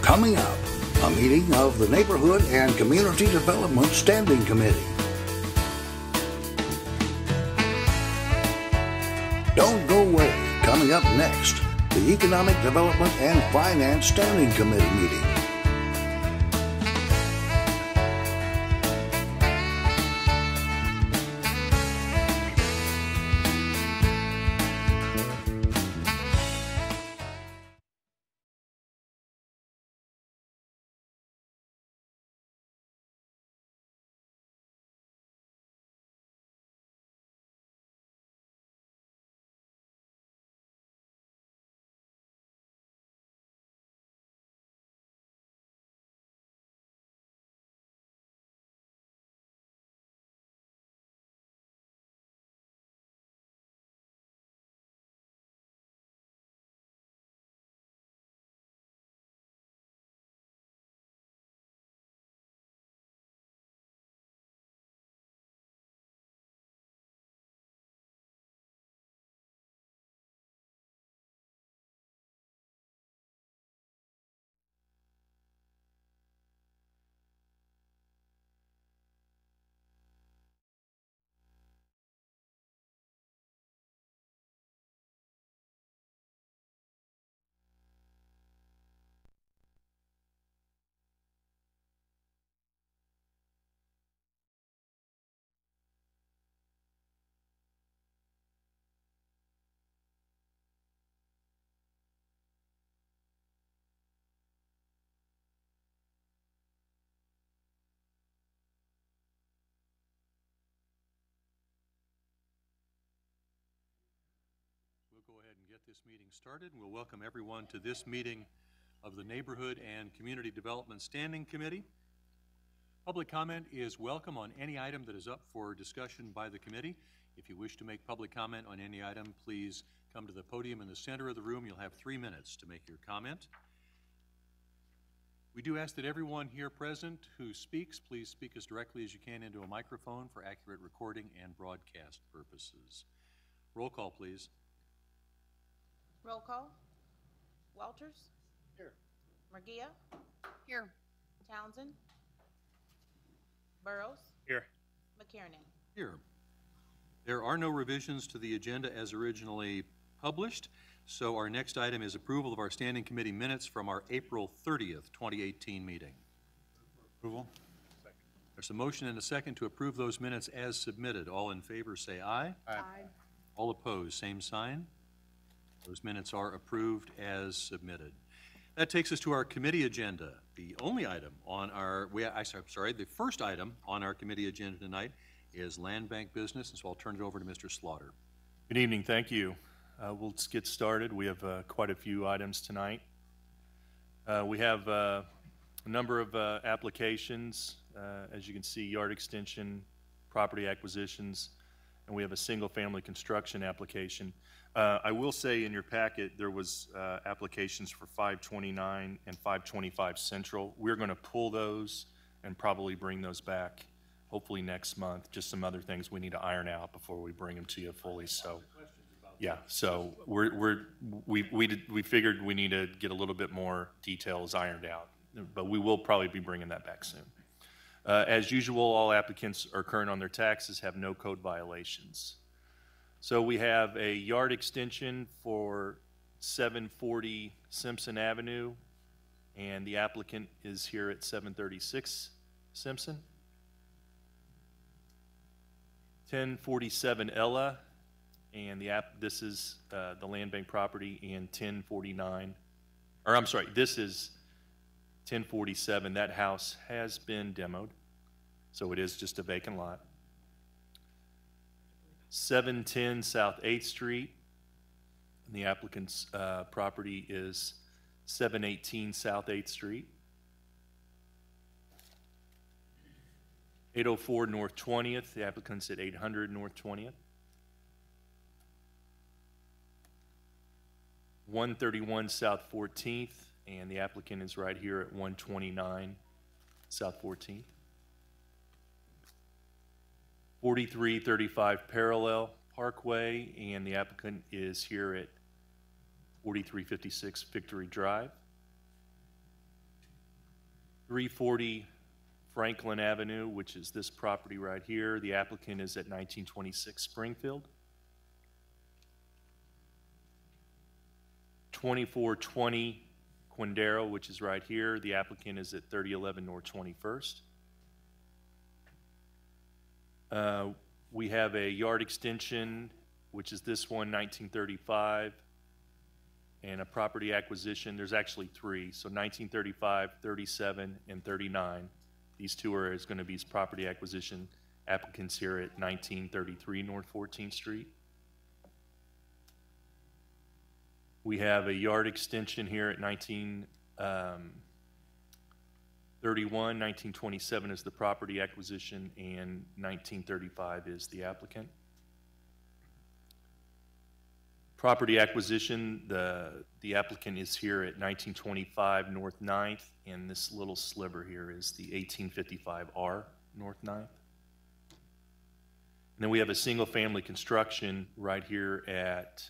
Coming up, a meeting of the Neighborhood and Community Development Standing Committee. Don't go away. Coming up next, the Economic Development and Finance Standing Committee meeting. We'll go ahead and get this meeting started. We'll welcome everyone to this meeting of the Neighborhood and Community Development Standing Committee. Public comment is welcome on any item that is up for discussion by the committee. If you wish to make public comment on any item, please come to the podium in the center of the room. You'll have 3 minutes to make your comment. We do ask that everyone here present who speaks, please speak as directly as you can into a microphone for accurate recording and broadcast purposes. Roll call, please. Roll call. Walters? Here. Murguia? Here. Townsend? Burrows? Here. McKiernan? Here. There are no revisions to the agenda as originally published, so our next item is approval of our standing committee minutes from our April 30th, 2018 meeting. Approval. Second. There's a motion and a second to approve those minutes as submitted. All in favor say aye. Aye. All opposed, same sign. Those minutes are approved as submitted. That takes us to our committee agenda. The only item on our, the first item on our committee agenda tonight is land bank business, and so I'll turn it over to Mr. Slaughter. Good evening, thank you. We'll just get started. We have quite a few items tonight. We have a number of applications, as you can see, yard extension, property acquisitions, and we have a single-family construction application. I will say in your packet there was applications for 529 and 525 Central. We're going to pull those and probably bring those back hopefully next month. Just some other things we need to iron out before we bring them to you fully. So yeah, so we figured we need to get a little bit more details ironed out, but we will probably be bringing that back soon. As usual, all applicants are current on their taxes, have no code violations. So we have a yard extension for 740 Simpson Avenue, and the applicant is here at 736 Simpson. 1047 Ella, and this is the land bank property in 1049, or I'm sorry, this is 1047. That house has been demoed, so it is just a vacant lot. 710 South 8th Street, and the applicant's property is 718 South 8th Street. 804 North 20th, the applicant's at 800 North 20th. 131 South 14th, and the applicant is right here at 129 South 14th. 4335 Parallel Parkway, and the applicant is here at 4356 Victory Drive. 340 Franklin Avenue, which is this property right here. The applicant is at 1926 Springfield. 2420 Quindaro, which is right here. The applicant is at 3011 North 21st. We have a yard extension, which is this one, 1935, and a property acquisition. There's actually three, so 1935, 37, and 39. These two are going to be property acquisition applicants here at 1933 North 14th Street. We have a yard extension here at 1931, 1927 is the property acquisition, and 1935 is the applicant. Property acquisition, the applicant is here at 1925 North 9th, and this little sliver here is the 1855R North 9th. And then we have a single family construction right here at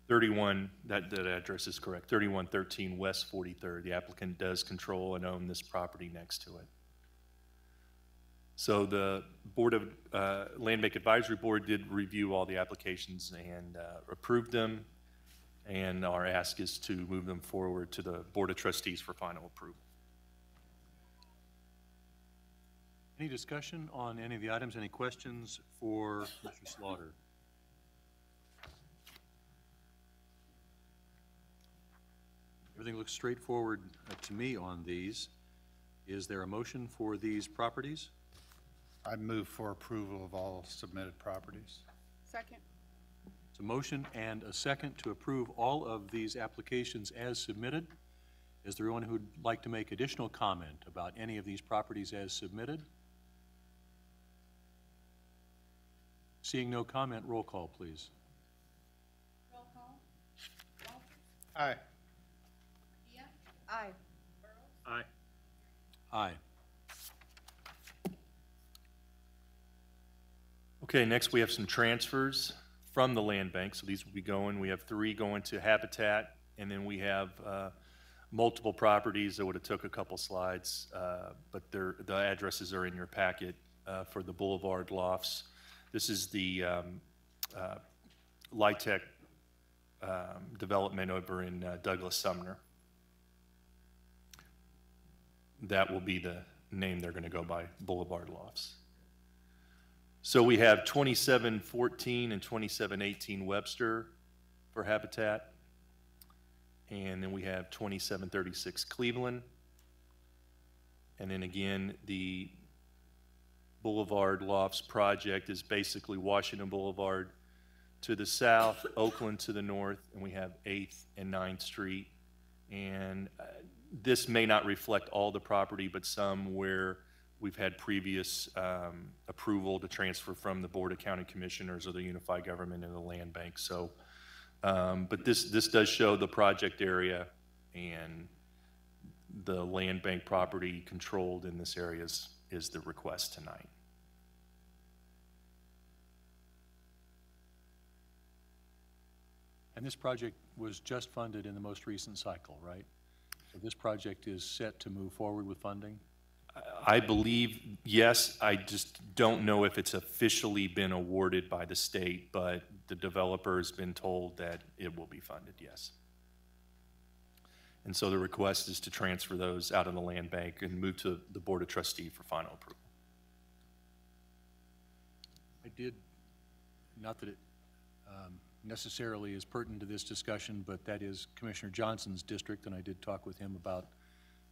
31, that address is correct, 3113 West 43rd. The applicant does control and own this property next to it. So the Board of Land Bank Advisory Board did review all the applications and approved them, and our ask is to move them forward to the Board of Trustees for final approval. Any discussion on any of the items? Any questions for Mr. Slaughter? Everything looks straightforward to me on these. Is there a motion for these properties? I move for approval of all submitted properties. Second. It's a motion and a second to approve all of these applications as submitted. Is there anyone who'd like to make additional comment about any of these properties as submitted? Seeing no comment, roll call, please. Roll call. Walters? Aye. Mejia? Aye. Aye. Aye. Okay, next we have some transfers from the land bank. So these will be going, we have 3 going to Habitat, and then we have multiple properties that would have took a couple slides, but the addresses are in your packet for the Boulevard Lofts. This is the Litech development over in Douglas Sumner. That will be the name they're going to go by, Boulevard Lofts. So we have 2714 and 2718 Webster for Habitat. And then we have 2736 Cleveland. And then again, the Boulevard Lofts project is basically Washington Boulevard to the south, Oakland to the north, and we have 8th and 9th Street. And this may not reflect all the property, but some where we've had previous approval to transfer from the Board of County Commissioners or the Unified Government and the Land Bank. So, but this does show the project area, and the Land Bank property controlled in this area is the request tonight. And this project was just funded in the most recent cycle, right? So this project is set to move forward with funding? I believe, yes. I just don't know if it's officially been awarded by the state, but the developer has been told that it will be funded, yes. And so the request is to transfer those out of the land bank and move to the Board of Trustees for final approval. I did, not that it necessarily is pertinent to this discussion, but that is Commissioner Johnson's district, and I did talk with him about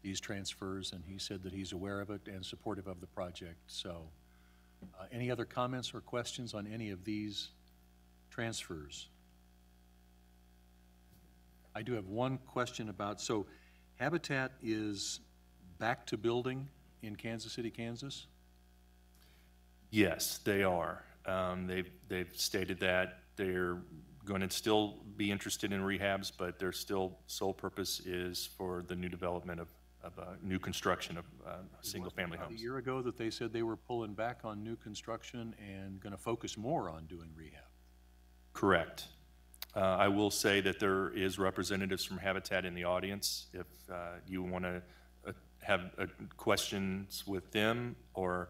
these transfers, and he said that he's aware of it and supportive of the project. So any other comments or questions on any of these transfers? I do have one question about, so Habitat is back to building in Kansas City, Kansas? Yes, they are. They've stated that they're going to still be interested in rehabs, but their still sole purpose is for the new development of new construction of single-family homes. A year ago that they said they were pulling back on new construction and going to focus more on doing rehab. Correct. I will say that there is representatives from Habitat in the audience. If you want to have questions with them or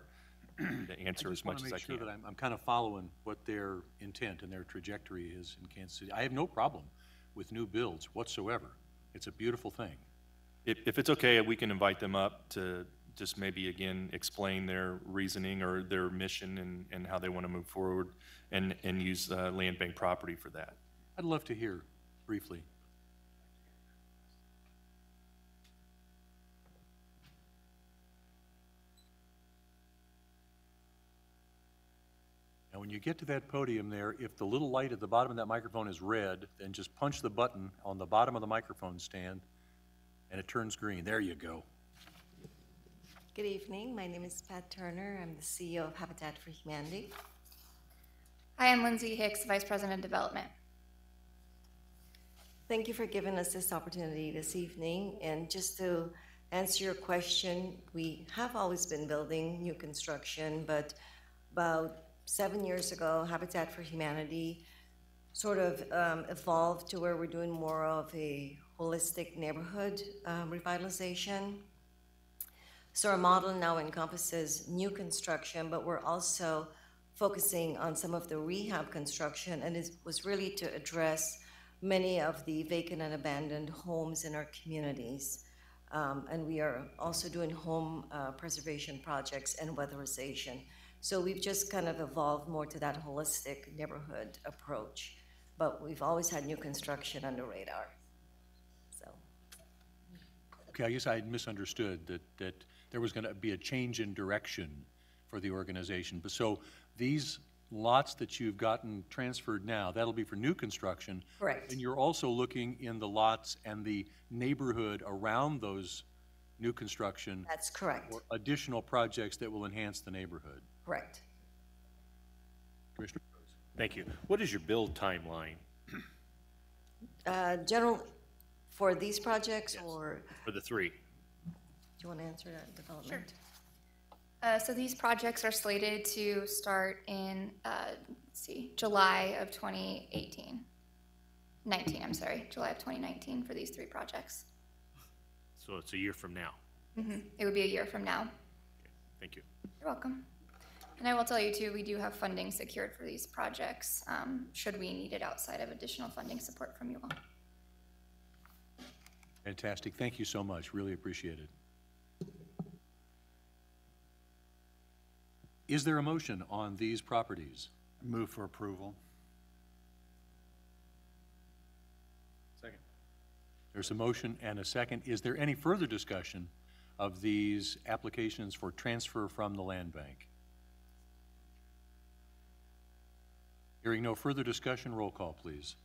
to answer as much as I can. I just want to make sure that I'm kind of following what their intent and their trajectory is in Kansas City. I have no problem with new builds whatsoever. It's a beautiful thing. If it's okay, we can invite them up to just maybe again explain their reasoning or their mission and how they want to move forward and use land bank property for that. I'd love to hear briefly. Now, when you get to that podium there, if the little light at the bottom of that microphone is red, then just punch the button on the bottom of the microphone stand and it turns green. There you go. Good evening. My name is Pat Turner. I'm the CEO of Habitat for Humanity. Hi, I'm Lindsay Hicks, Vice President of Development. Thank you for giving us this opportunity this evening. And just to answer your question, we have always been building new construction, but about 7 years ago, Habitat for Humanity sort of evolved to where we're doing more of a holistic neighborhood revitalization. So our model now encompasses new construction, but we're also focusing on some of the rehab construction, and it was really to address many of the vacant and abandoned homes in our communities. And we are also doing home preservation projects and weatherization. So we've just kind of evolved more to that holistic neighborhood approach, but we've always had new construction on the radar. So. Okay, I guess I had misunderstood that there was going to be a change in direction for the organization. But so these lots that you've gotten transferred now, that'll be for new construction. Correct. And you're also looking in the lots and the neighborhood around those new construction. That's correct. For additional projects that will enhance the neighborhood. Correct. Commissioner? Thank you. What is your build timeline? General, for these projects, Yes. or For the three? do you want to answer that development? So these projects are slated to start in, July of 2018. July of 2019 for these three projects. So it's a year from now. It would be a year from now. Thank you. You're welcome. And I will tell you too, we do have funding secured for these projects, should we need it outside of additional funding support from you all. Fantastic. Thank you so much. Really appreciate it. Is there a motion on these properties? Move for approval. Second. There's a motion and a second. Is there any further discussion of these applications for transfer from the land bank? Hearing no further discussion, roll call, please.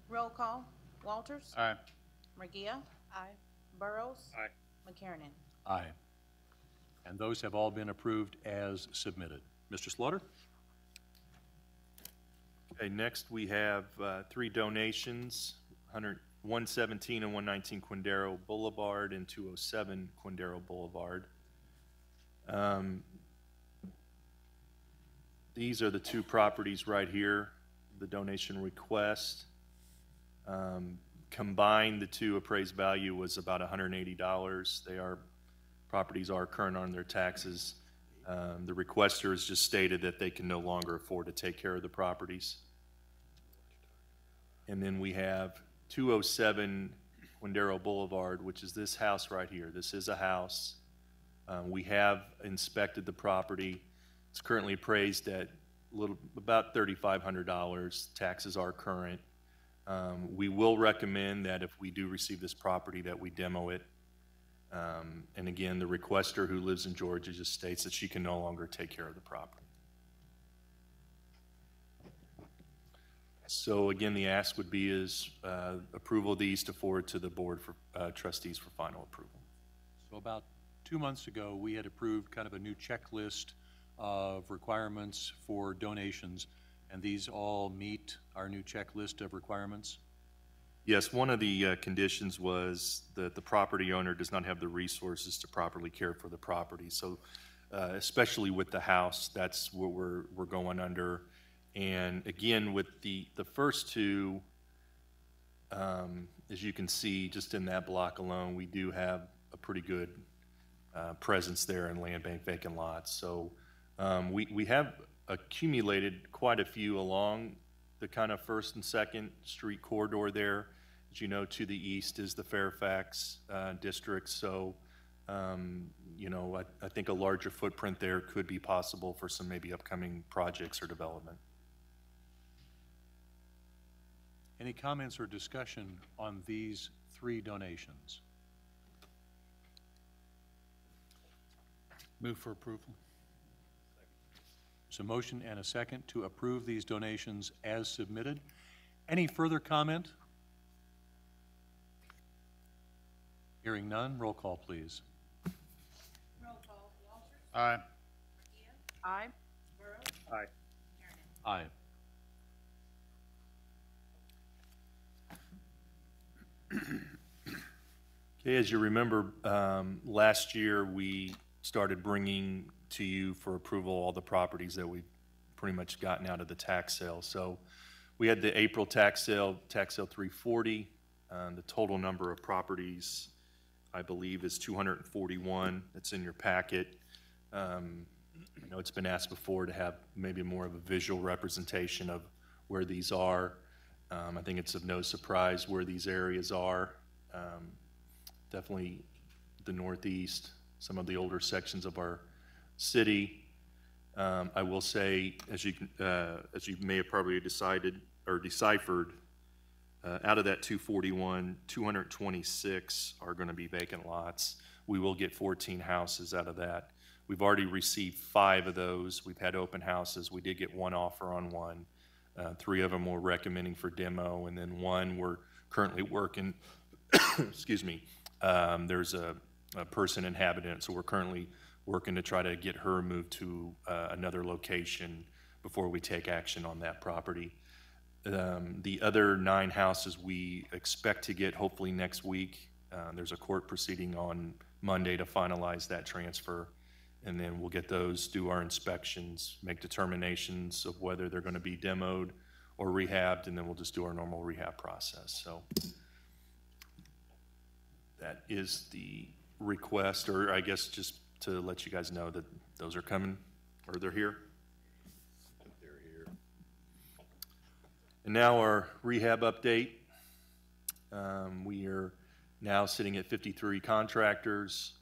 Roll call. Walters? Aye. Mergia? Aye. Burrows? Aye. McKernan? Aye. And those have all been approved as submitted. Mr. Slaughter? Okay, next we have three donations, 117 and 119 Quindaro Boulevard and 207 Quindaro Boulevard. These are the two properties right here, the donation request. Combined, the two appraised value was about $180. Properties are current on their taxes. The requester has just stated that they can no longer afford to take care of the properties. And then we have 207 Quindaro Boulevard, which is this house right here. This is a house. We have inspected the property. It's currently appraised at about $3,500. Taxes are current. We will recommend that if we do receive this property that we demo it. And again, the requester who lives in Georgia just states that she can no longer take care of the property. So again, the ask would be is approval of these to forward to the board for trustees for final approval. So about 2 months ago, we had approved kind of a new checklist of requirements for donations, and these all meet our new checklist of requirements? Yes, one of the conditions was that the property owner does not have the resources to properly care for the property. So especially with the house, that's what we're going under. And again, with the first two, as you can see, just in that block alone, we do have a pretty good presence there in land bank vacant lots. So we have accumulated quite a few along the kind of First and Second Street corridor there. As you know, to the east is the Fairfax district. So, you know, I think a larger footprint there could be possible for some maybe upcoming projects or development. Any comments or discussion on these three donations? Move for approval. There's a motion and a second to approve these donations as submitted. Any further comment? Hearing none, roll call, please. Roll call. Walters. Aye. Aye. Aye. Kiernan. Aye. Okay, as you remember, last year we started bringing to you for approval all the properties that we've pretty much gotten out of the tax sale. So we had the April tax sale 340. The total number of properties, I believe, is 241. It's in your packet. I know it's been asked before to have maybe more of a visual representation of where these are. I think it's of no surprise where these areas are. Definitely the Northeast, some of the older sections of our city. I will say, as you may have probably decided or deciphered, out of that 241, 226 are going to be vacant lots. We will get 14 houses out of that. We've already received 5 of those. We've had open houses. We did get 1 offer on 1. 3 of them we're recommending for demo, and then 1 we're currently working. Excuse me. There's a person inhabiting it, so we're currently working to try to get her moved to another location before we take action on that property. The other 9 houses we expect to get hopefully next week. There's a court proceeding on Monday to finalize that transfer, and then we'll get those, do our inspections, make determinations of whether they're going to be demoed or rehabbed, and then we'll just do our normal rehab process. So that is the request, or I guess just to let you guys know that those are coming, or they're here. They're here. And now our rehab update. We are now sitting at 53 contractors.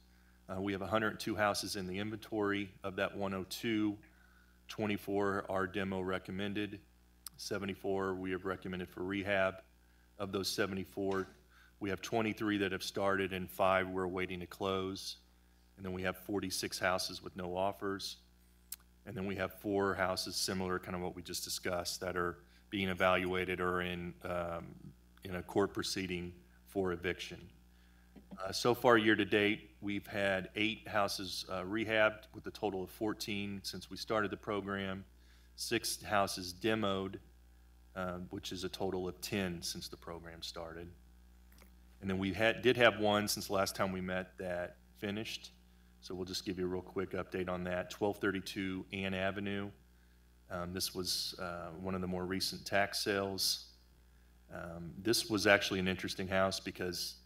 We have 102 houses in the inventory. Of that 102, 24 are demo recommended. 74 we have recommended for rehab. Of those 74, we have 23 that have started and 5 we're waiting to close. And then we have 46 houses with no offers. And then we have 4 houses similar, kind of what we just discussed, that are being evaluated or in a court proceeding for eviction. So far, year to date, we've had 8 houses rehabbed with a total of 14 since we started the program, 6 houses demoed, which is a total of 10 since the program started. And then we did have 1 since the last time we met that finished. So we'll just give you a real quick update on that. 1232 Ann Avenue. This was one of the more recent tax sales. This was actually an interesting house because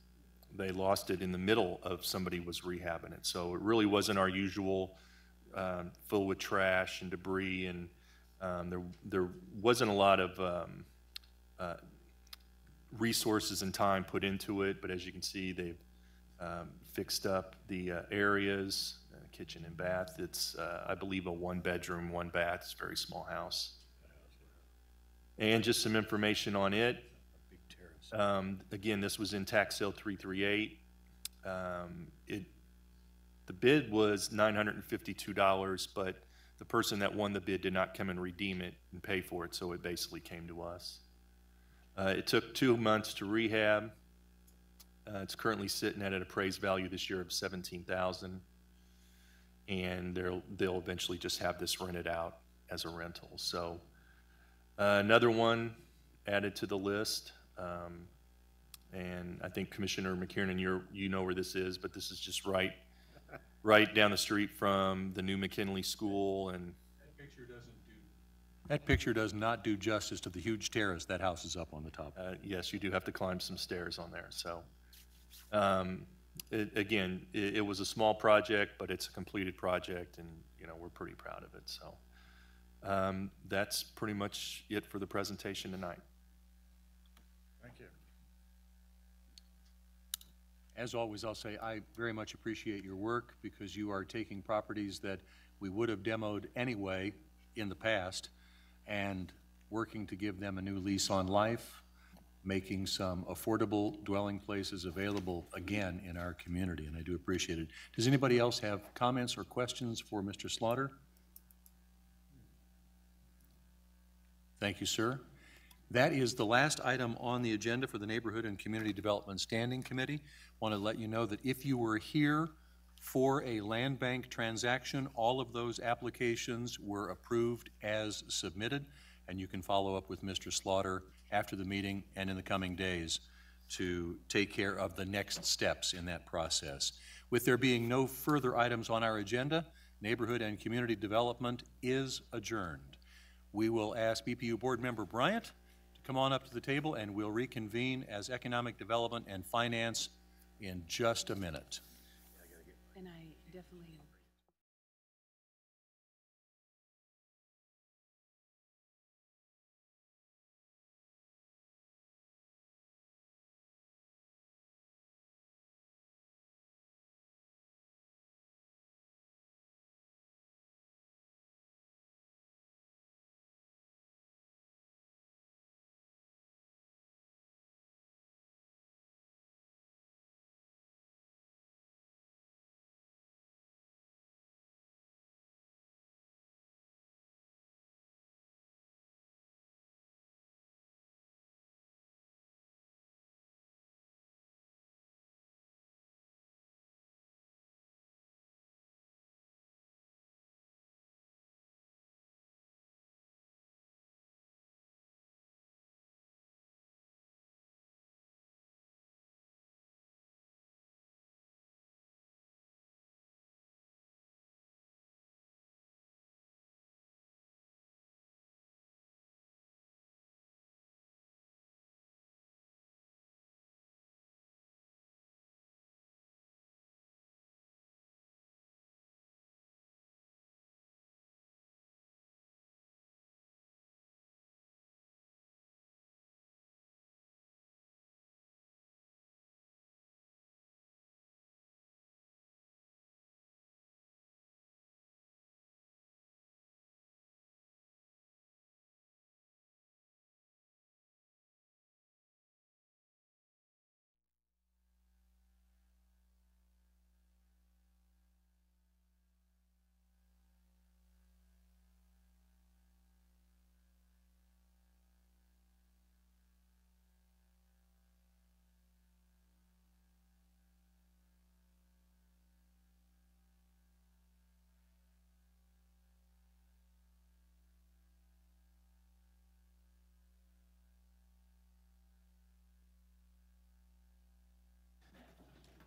they lost it in the middle of somebody was rehabbing it. So it really wasn't our usual full with trash and debris, and there wasn't a lot of resources and time put into it, but as you can see, they've fixed up the areas, kitchen and bath. It's, I believe, a 1-bedroom, 1-bath. It's a very small house. And just some information on it. Again, this was in tax sale 338. The bid was $952, but the person that won the bid did not come and redeem it and pay for it, so it basically came to us. It took 2 months to rehab. It's currently sitting at an appraised value this year of $17,000, and they'll eventually just have this rented out as a rental. So another one added to the list. And I think Commissioner McKiernan, you know where this is, but this is just right down the street from the new McKinley School. And that picture doesn't do That picture does not do justice to the huge terrace that house is up on the top. Yes, you do have to climb some stairs on there, so. It was a small project, but it's a completed project, and, you know, we're pretty proud of it, so. That's pretty much it for the presentation tonight. Thank you. As always, I'll say I very much appreciate your work because you are taking properties that we would have demoed anyway in the past and working to give them a new lease on life, making some affordable dwelling places available again in our community, and I do appreciate it. Does anybody else have comments or questions for Mr. Slaughter? Thank you, sir. That is the last item on the agenda for the Neighborhood and Community Development Standing Committee. Want to let you know that if you were here for a land bank transaction, all of those applications were approved as submitted, and you can follow up with Mr. Slaughter after the meeting and in the coming days to take care of the next steps in that process. With there being no further items on our agenda, Neighborhood and Community Development is adjourned. We will ask BPU Board Member Bryant to come on up to the table, and we'll reconvene as Economic Development and Finance in just a minute. And I definitely am.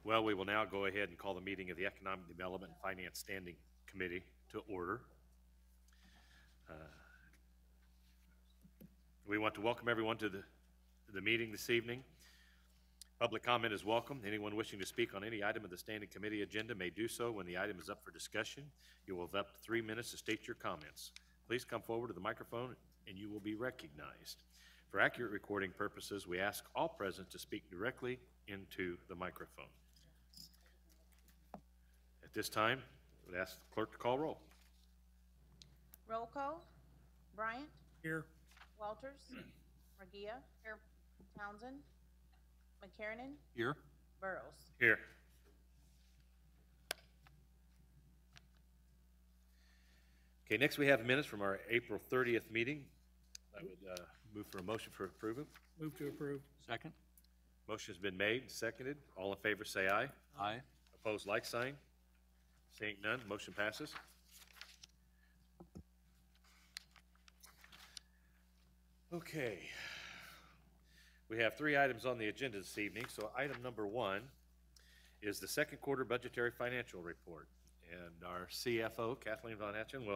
Well, we will now go ahead and call the meeting of the Economic Development and Finance Standing Committee to order. We want to welcome everyone to the meeting this evening. Public comment is welcome. Anyone wishing to speak on any item of the Standing Committee agenda may do so when the item is up for discussion. You will have up to 3 minutes to state your comments. Please come forward to the microphone and you will be recognized. For accurate recording purposes, we ask all present to speak directly into the microphone. At this time, I would ask the clerk to call roll. Roll call. Bryant? Here. Walters? Murguia? Here. Townsend? McKiernan? Here. Burrows? Here. Okay, next we have minutes from our April 30th meeting. I would move for a motion for approval. Move to approve. Second. Motion has been made and seconded. All in favor say aye. Aye. Opposed, like sign. Seeing none, motion passes. Okay. We have 3 items on the agenda this evening. So item number 1 is the second quarter budgetary financial report. And our CFO, Kathleen Von Etchen,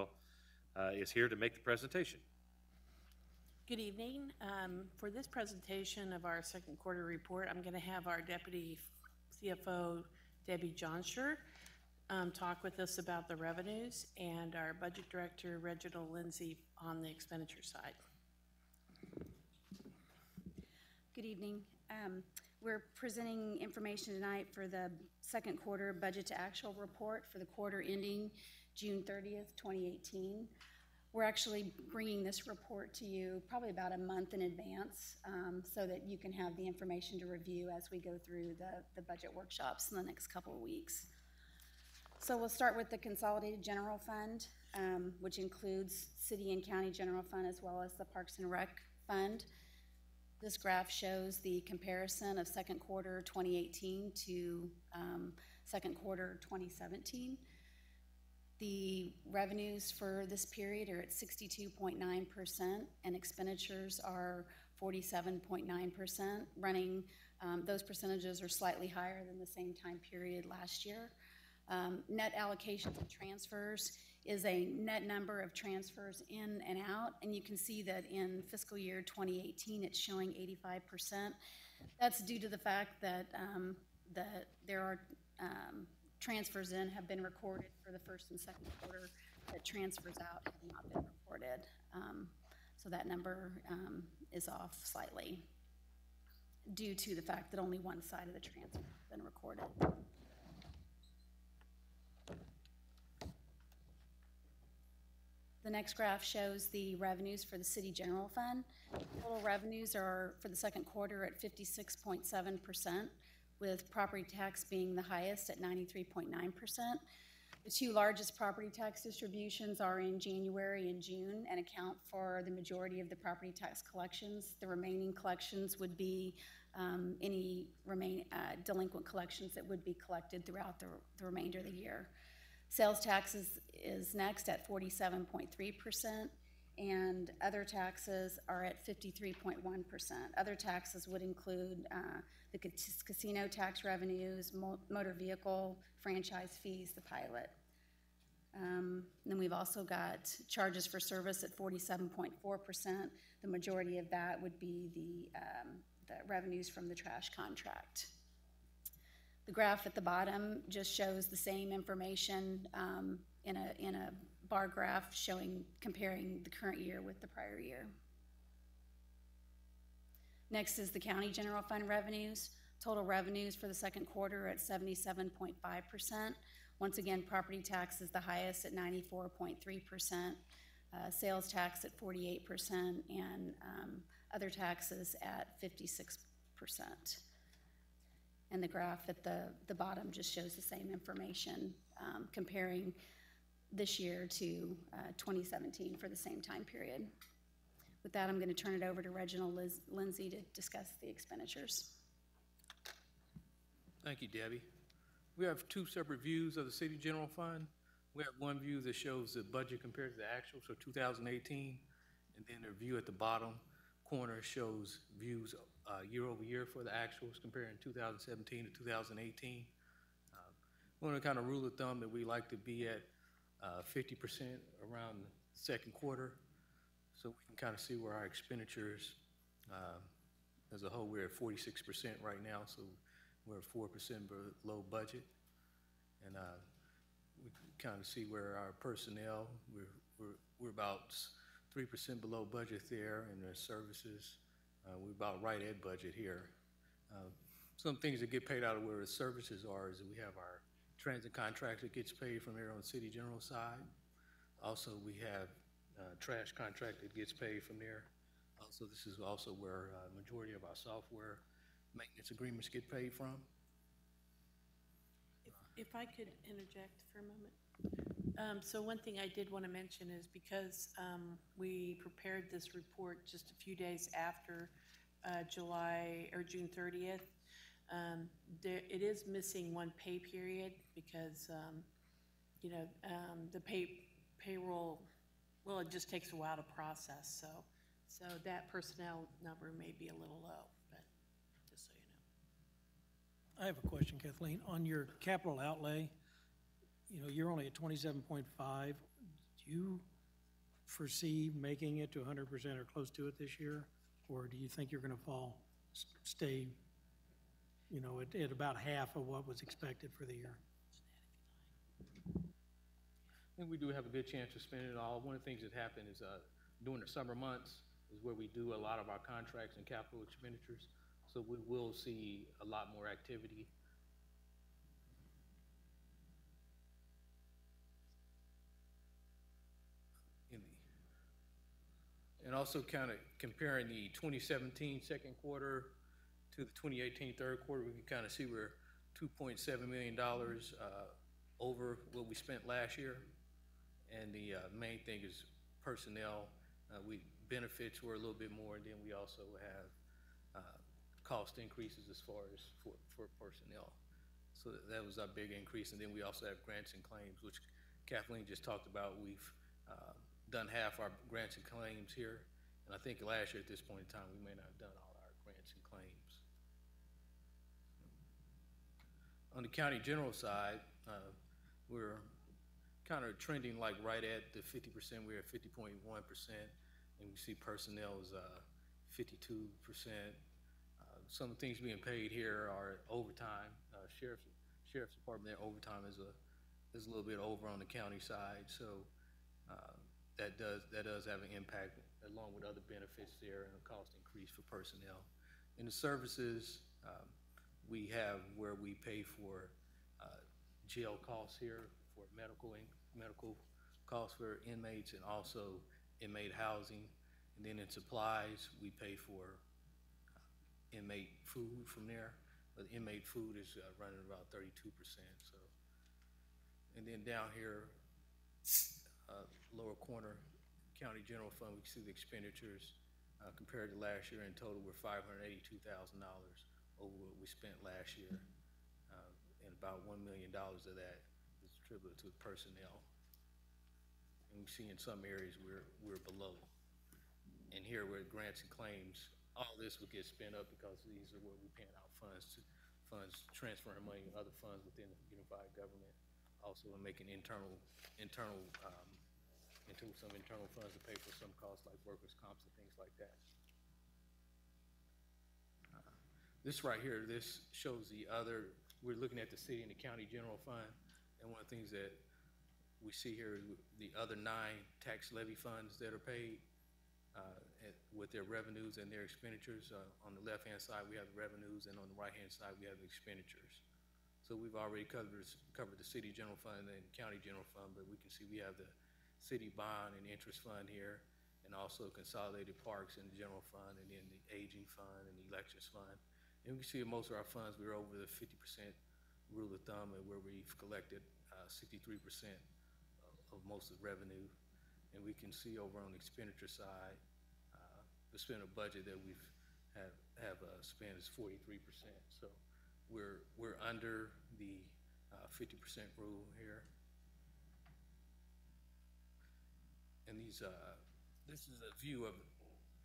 is here to make the presentation. Good evening. For this presentation of our second quarter report, I'm going to have our Deputy CFO, Debbie Johnsher, talk with us about the revenues, and our Budget Director, Reginald Lindsay, on the expenditure side. Good evening. We're presenting information tonight for the second quarter budget to actual report for the quarter ending June 30th, 2018. We're actually bringing this report to you probably about a month in advance so that you can have the information to review as we go through the budget workshops in the next couple of weeks. So we'll start with the Consolidated General Fund, which includes City and County General Fund as well as the Parks and Rec Fund. This graph shows the comparison of second quarter 2018 to second quarter 2017. The revenues for this period are at 62.9% and expenditures are 47.9%, running, those percentages are slightly higher than the same time period last year. Net allocations of transfers is a net number of transfers in and out, and you can see that in fiscal year 2018 it's showing 85%. That's due to the fact that there are transfers in have been recorded for the first and second quarter, that transfers out have not been recorded. So that number is off slightly due to the fact that only one side of the transfer has been recorded. The next graph shows the revenues for the City General Fund. Total revenues are for the second quarter at 56.7%, with property tax being the highest at 93.9%. The two largest property tax distributions are in January and June and account for the majority of the property tax collections. The remaining collections would be any delinquent collections that would be collected throughout the remainder of the year. Sales taxes is next at 47.3%, and other taxes are at 53.1%. Other taxes would include the casino tax revenues, motor vehicle franchise fees, the pilot. Then we've also got charges for service at 47.4%. The majority of that would be the revenues from the trash contract. The graph at the bottom just shows the same information in a bar graph comparing the current year with the prior year. Next is the County General Fund revenues. Total revenues for the second quarter at 77.5%. Once again, property tax is the highest at 94.3%, sales tax at 48%, and other taxes at 56%. And the graph at the bottom just shows the same information comparing this year to 2017 for the same time period. With that, I'm going to turn it over to Reginald Lindsay to discuss the expenditures. Thank you, Debbie. We have two separate views of the City General Fund. We have one view that shows the budget compared to the actual, so 2018, and then a view at the bottom corner shows views year over year for the actuals comparing 2017 to 2018. One kind of rule of thumb that we like to be at 50% around the second quarter, so we can kind of see where our expenditures as a whole. We're at 46% right now, so we're at 4% below budget, and we can kind of see where our personnel, we're about 3% below budget there, and their services, we're about right at budget here. Some things that get paid out of where the services are is that we have our transit contract that gets paid from here on the City General side. Also, we have trash contract that gets paid from there. Also, this is also where majority of our software maintenance agreements get paid from. If I could interject for a moment. So one thing I did want to mention is because we prepared this report just a few days after July or June 30th, it is missing one pay period because the payroll, well, it just takes a while to process. So that personnel number may be a little low, but just so you know. I have a question, Kathleen. On your capital outlay, you're only at 27.5. Do you foresee making it to 100% or close to it this year? Or do you think you're going to stay, you know, at about half of what was expected for the year? I think we do have a good chance of spending it all. One of the things that happened is during the summer months is where we do a lot of our contracts and capital expenditures. So we will see a lot more activity. And also kind of comparing the 2017 second quarter to the 2018 third quarter, we can kind of see we're $2.7 million over what we spent last year. And the main thing is personnel. Benefits were a little bit more, and then we also have cost increases as far as for personnel. So that was our big increase. And then we also have grants and claims, which Kathleen just talked about. We've done half our grants and claims here. And I think last year at this point in time, we may not have done all our grants and claims. On the county general side, we're kind of trending like right at the 50%. We're at 50.1%, and we see personnel is 52%. Some of the things being paid here are overtime. Sheriff's Department, their overtime is a little bit over on the county side, so that does have an impact along with other benefits there and a cost increase for personnel. In the services, we have where we pay for jail costs here for medical costs for inmates and also inmate housing. And then in supplies, we pay for inmate food from there. But inmate food is running about 32%. So, and then down here, lower corner, county general fund, we can see the expenditures compared to last year. In total, we're $582,000 over what we spent last year, and about $1 million of that is attributed to personnel. And we see in some areas we're below. And here we're at grants and claims. All this will get spent up because these are where we're paying out funds transferring money to other funds within the unified government. Also, we're making into some internal funds to pay for some costs like workers' comps and things like that. This right here, this shows we're looking at the city and the county general fund, and one of the things that we see here is the other 9 tax levy funds that are paid with their revenues and their expenditures. On the left-hand side, we have the revenues, and on the right-hand side, we have the expenditures. So we've already covered the city general fund and county general fund, but we can see we have the city bond and interest fund here, and also consolidated parks in the general fund, and then the aging fund and the elections fund. And we can see in most of our funds, we're over the 50% rule of thumb, and where we've collected 63% of most of the revenue. And we can see over on the expenditure side, the spend of budget that we've have spent is 43%. So we're under the 50% rule here. And this is a view of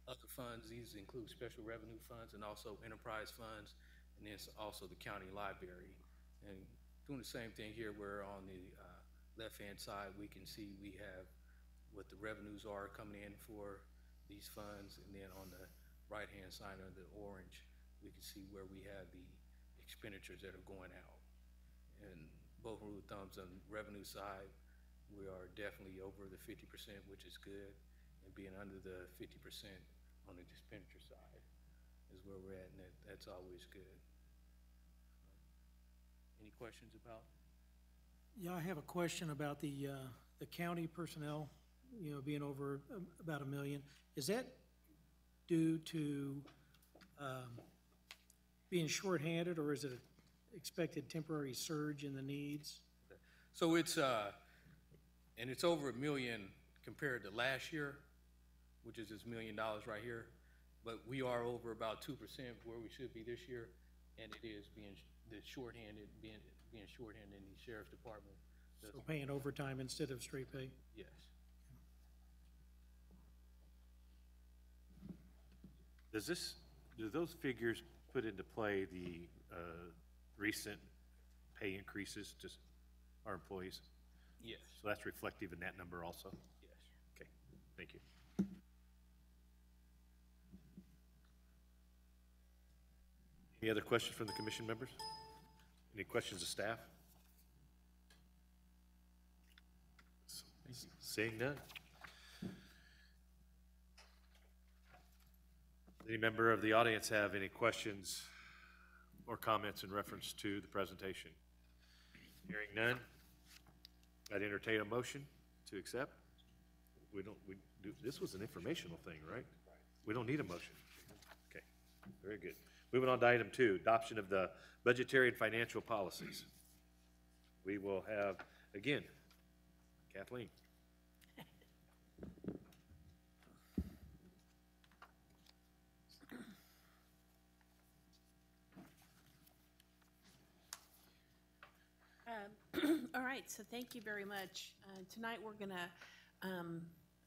other funds. These include special revenue funds and also enterprise funds, and then also the county library. And doing the same thing here, where on the left-hand side, we can see we have what the revenues are coming in for these funds, and then on the right-hand side of the orange, we can see where we have the expenditures that are going out. And both rule of thumbs on the revenue side, we are definitely over the 50%, which is good, and being under the 50% on the expenditure side is where we're at, and that's always good. Any questions about? Yeah, I have a question about the county personnel, you know, being over about $1 million. Is that due to being shorthanded, or is it an expected temporary surge in the needs? So it's and it's over $1 million compared to last year, which is this $1 million right here. But we are over about 2% where we should be this year, and it is being shorthanded in the sheriff's department. So paying overtime instead of straight pay? Yes. Do those figures put into play the recent pay increases to our employees? Yes. So that's reflective in that number also? Yes. Okay. Thank you. Any other questions from the commission members? Any questions of staff? Seeing none. Any member of the audience have any questions or comments in reference to the presentation? Hearing none, I'd entertain a motion to accept. This was an informational thing, right? We don't need a motion. Okay, very good. Moving on to item 2, adoption of the budgetary and financial policies. We will have, again, Kathleen. All right, so thank you very much. Tonight we're gonna,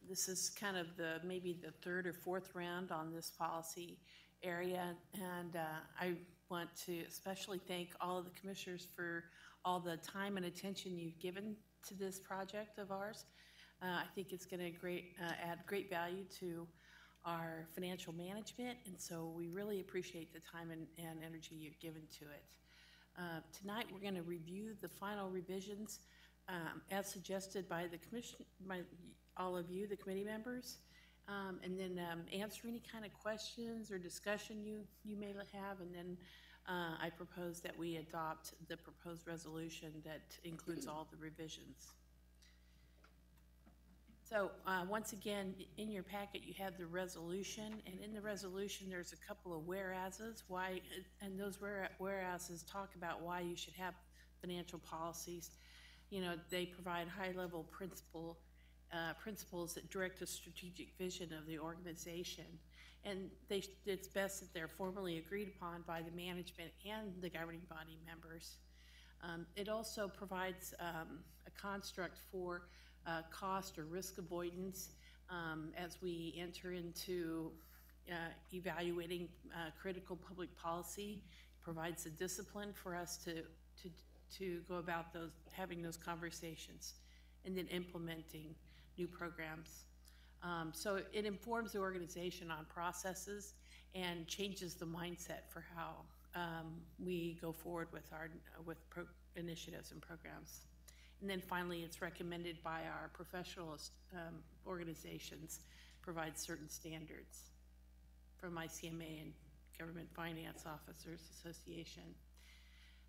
this is kind of maybe the third or fourth round on this policy area, and I want to especially thank all of the commissioners for all the time and attention you've given to this project of ours. I think it's gonna add great value to our financial management, and so we really appreciate the time and energy you've given to it. Tonight, we're going to review the final revisions as suggested by the commission, by all of you, the committee members, and then answer any kind of questions or discussion you may have, and then I propose that we adopt the proposed resolution that includes all the revisions. So once again, in your packet, you have the resolution, and in the resolution, there's a couple of whereases, and those whereases talk about why you should have financial policies. You know, they provide high-level principles that direct the strategic vision of the organization, and it's best that they're formally agreed upon by the management and the governing body members. It also provides a construct for cost or risk avoidance as we enter into evaluating critical public policy. It provides a discipline for us to go about having those conversations and then implementing new programs. So it informs the organization on processes and changes the mindset for how we go forward with initiatives and programs. And then finally, it's recommended by our professional organizations, provides certain standards from ICMA and Government Finance Officers Association.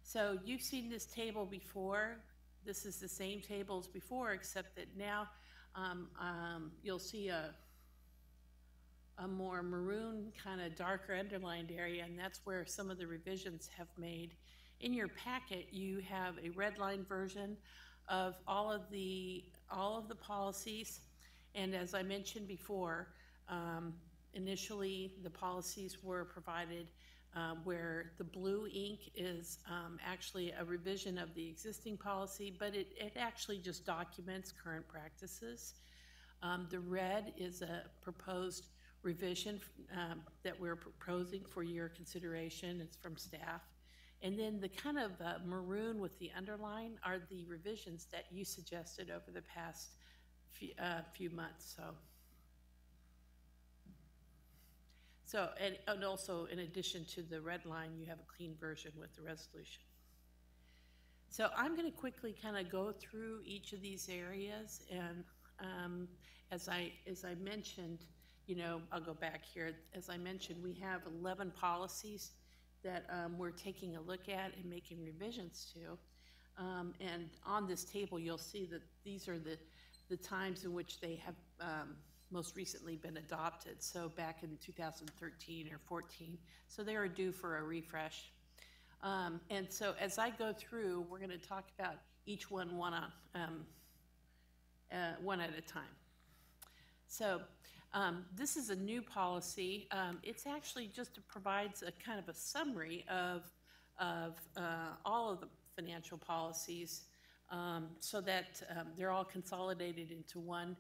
So you've seen this table before. This is the same table as before, except that now you'll see a more maroon, kind of darker underlined area, and that's where some of the revisions have made. In your packet, you have a red line version of all of the policies, and as I mentioned before, initially the policies were provided where the blue ink is actually a revision of the existing policy, but it actually just documents current practices. The red is a proposed revision that we're proposing for your consideration. It's from staff. And then the kind of maroon with the underline are the revisions that you suggested over the past few months. So and also in addition to the red line, you have a clean version with the resolution. So I'm going to quickly kind of go through each of these areas, and as I mentioned, you know, I'll go back here. As I mentioned, we have 11 policies that we're taking a look at and making revisions to. And on this table, you'll see that these are the times in which they have most recently been adopted. So back in 2013 or 14. So they are due for a refresh. And so as I go through, we're going to talk about each one at a time. So this is a new policy. It's actually just provides a kind of a summary of all of the financial policies so that they're all consolidated into one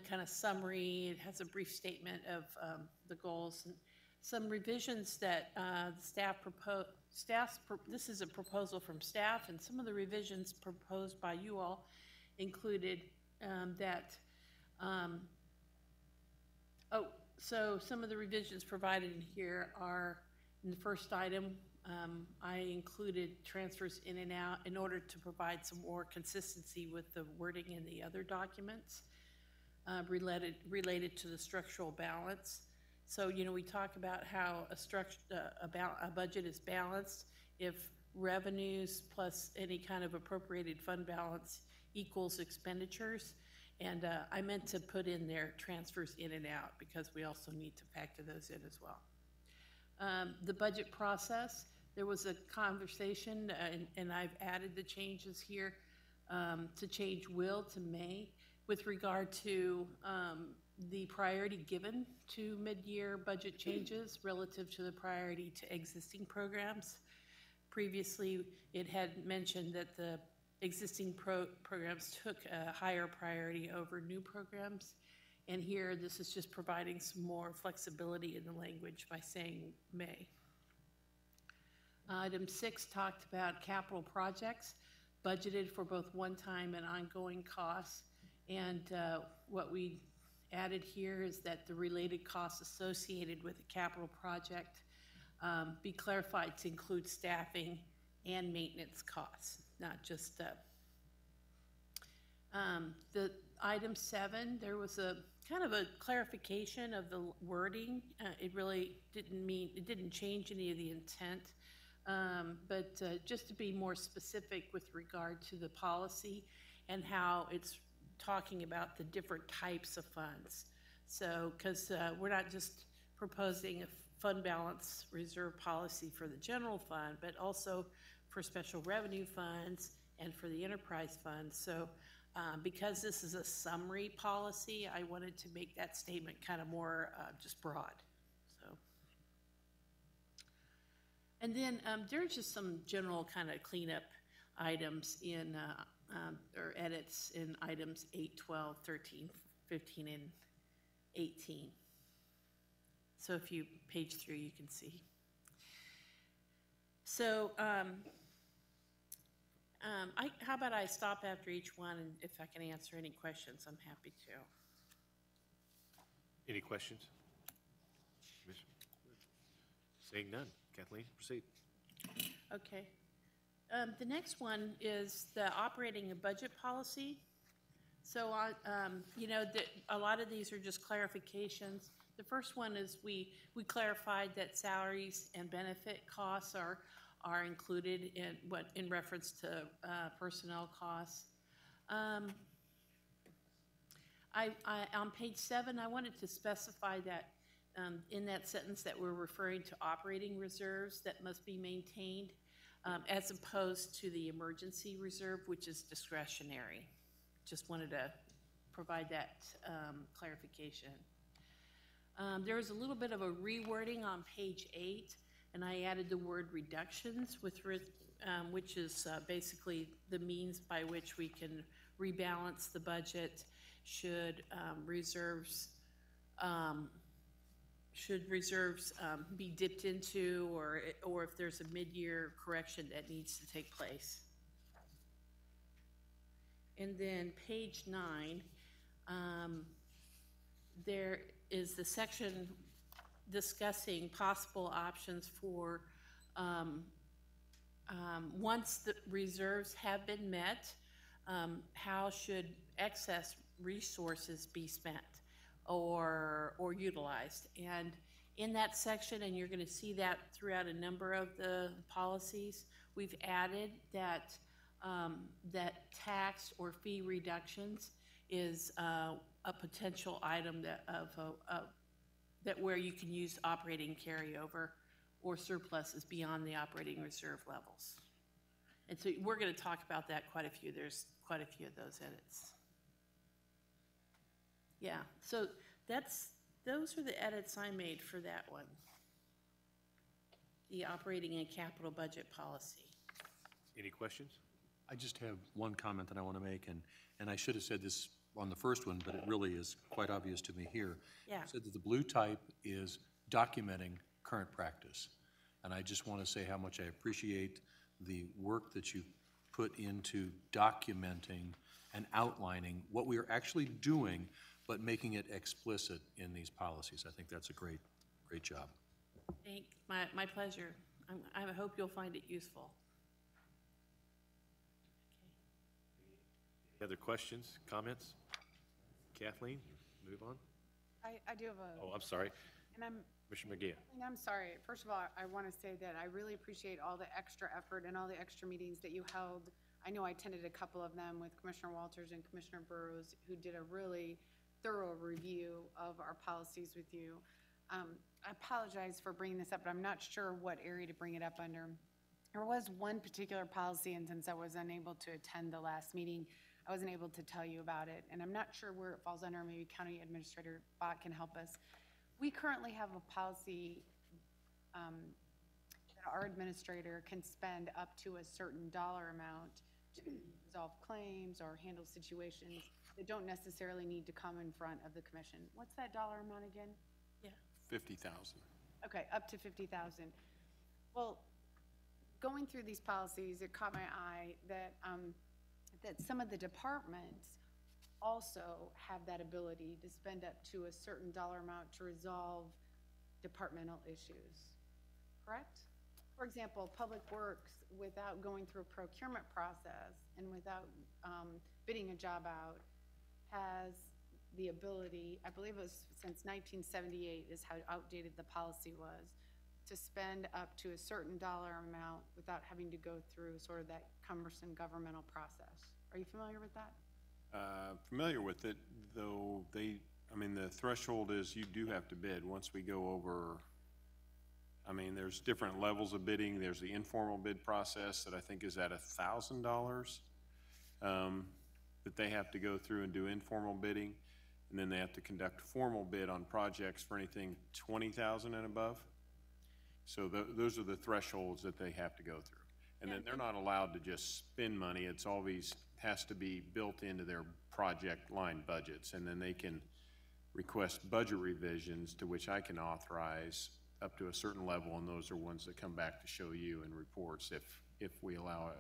kind of summary. It has a brief statement of the goals and some revisions that the staff proposed. This is a proposal from staff, and some of the revisions proposed by you all included that So some of the revisions provided in here are, in the first item, I included transfers in and out in order to provide some more consistency with the wording in the other documents related to the structural balance. So, you know, we talk about how a budget is balanced if revenues plus any kind of appropriated fund balance equals expenditures. And I meant to put in there transfers in and out because we also need to factor those in as well. The budget process, there was a conversation, and I've added the changes here to change will to may with regard to the priority given to mid-year budget changes relative to the priority to existing programs. Previously, it had mentioned that the existing programs took a higher priority over new programs. And here, this is just providing some more flexibility in the language by saying may. Item 6 talked about capital projects budgeted for both one-time and ongoing costs. And what we added here is that the related costs associated with a capital project be clarified to include staffing and maintenance costs, not just the item 7, there was a kind of a clarification of the wording. It really didn't change any of the intent, but just to be more specific with regard to the policy and how it's talking about the different types of funds. So, because we're not just proposing a fund balance reserve policy for the general fund, but also for special revenue funds and for the enterprise fund. So because this is a summary policy, I wanted to make that statement kind of more just broad. So, and then there's just some general kind of cleanup items in or edits in items 8, 12, 13, 15, and 18. So if you page 3, you can see. So how about I stop after each one, and if I can answer any questions, I'm happy to. Any questions? Seeing none. Kathleen, proceed. Okay. The next one is the operating and budget policy. So, you know, a lot of these are just clarifications. The first one is we clarified that salaries and benefit costs are included in reference to personnel costs. On page 7, I wanted to specify that in that sentence that we're referring to operating reserves that must be maintained as opposed to the emergency reserve, which is discretionary. Just wanted to provide that clarification. There was a little bit of a rewording on page 8, and I added the word reductions, which is basically the means by which we can rebalance the budget should reserves be dipped into, or if there's a mid-year correction that needs to take place. And then page 9, there is the section discussing possible options for once the reserves have been met, how should excess resources be spent or utilized. And in that section, and you're going to see that throughout a number of the policies, we've added that that tax or fee reductions is a potential item that where you can use operating carryover or surpluses beyond the operating reserve levels. And so we're going to talk about that there's quite a few of those edits. Yeah, so those are the edits I made for that one. The operating and capital budget policy. Any questions? I just have one comment that I want to make, and I should have said this on the first one, but it really is quite obvious to me here. Yeah. It said that the blue type is documenting current practice. And I just want to say how much I appreciate the work that you put into documenting and outlining what we are actually doing, but making it explicit in these policies. I think that's a great job. My pleasure. I hope you'll find it useful. Other questions, comments? Kathleen, move on. I do have a. Oh, I'm sorry. And Commissioner McGee. I'm sorry. First of all, I want to say that I really appreciate all the extra effort and all the extra meetings that you held. I know I attended a couple of them with Commissioner Walters and Commissioner Burrows, who did a really thorough review of our policies with you. I apologize for bringing this up, but I'm not sure what area to bring it up under. There was one particular policy, and since I was unable to attend the last meeting, I wasn't able to tell you about it, and I'm not sure where it falls under. Maybe County Administrator Bott can help us. We currently have a policy that our administrator can spend up to a certain dollar amount to resolve claims or handle situations that don't necessarily need to come in front of the commission. What's that dollar amount again? Yeah. 50,000. Okay, up to 50,000. Well, going through these policies, it caught my eye that that some of the departments also have that ability to spend up to a certain dollar amount to resolve departmental issues, correct? For example, Public Works, without going through a procurement process and without bidding a job out, has the ability, I believe it was since 1978 is how outdated the policy was, to spend up to a certain dollar amount without having to go through sort of that cumbersome governmental process. Are you familiar with that? Familiar with it, though the threshold is you do have to bid. Once we go over, there's different levels of bidding. There's the informal bid process that I think is at $1,000 that they have to go through and do informal bidding. And then they have to conduct a formal bid on projects for anything 20,000 and above. So those are the thresholds that they have to go through. And then they're not allowed to just spend money. It's always has to be built into their project line budgets. And then they can request budget revisions to which I can authorize up to a certain level. And those are ones that come back to show you in reports if we allow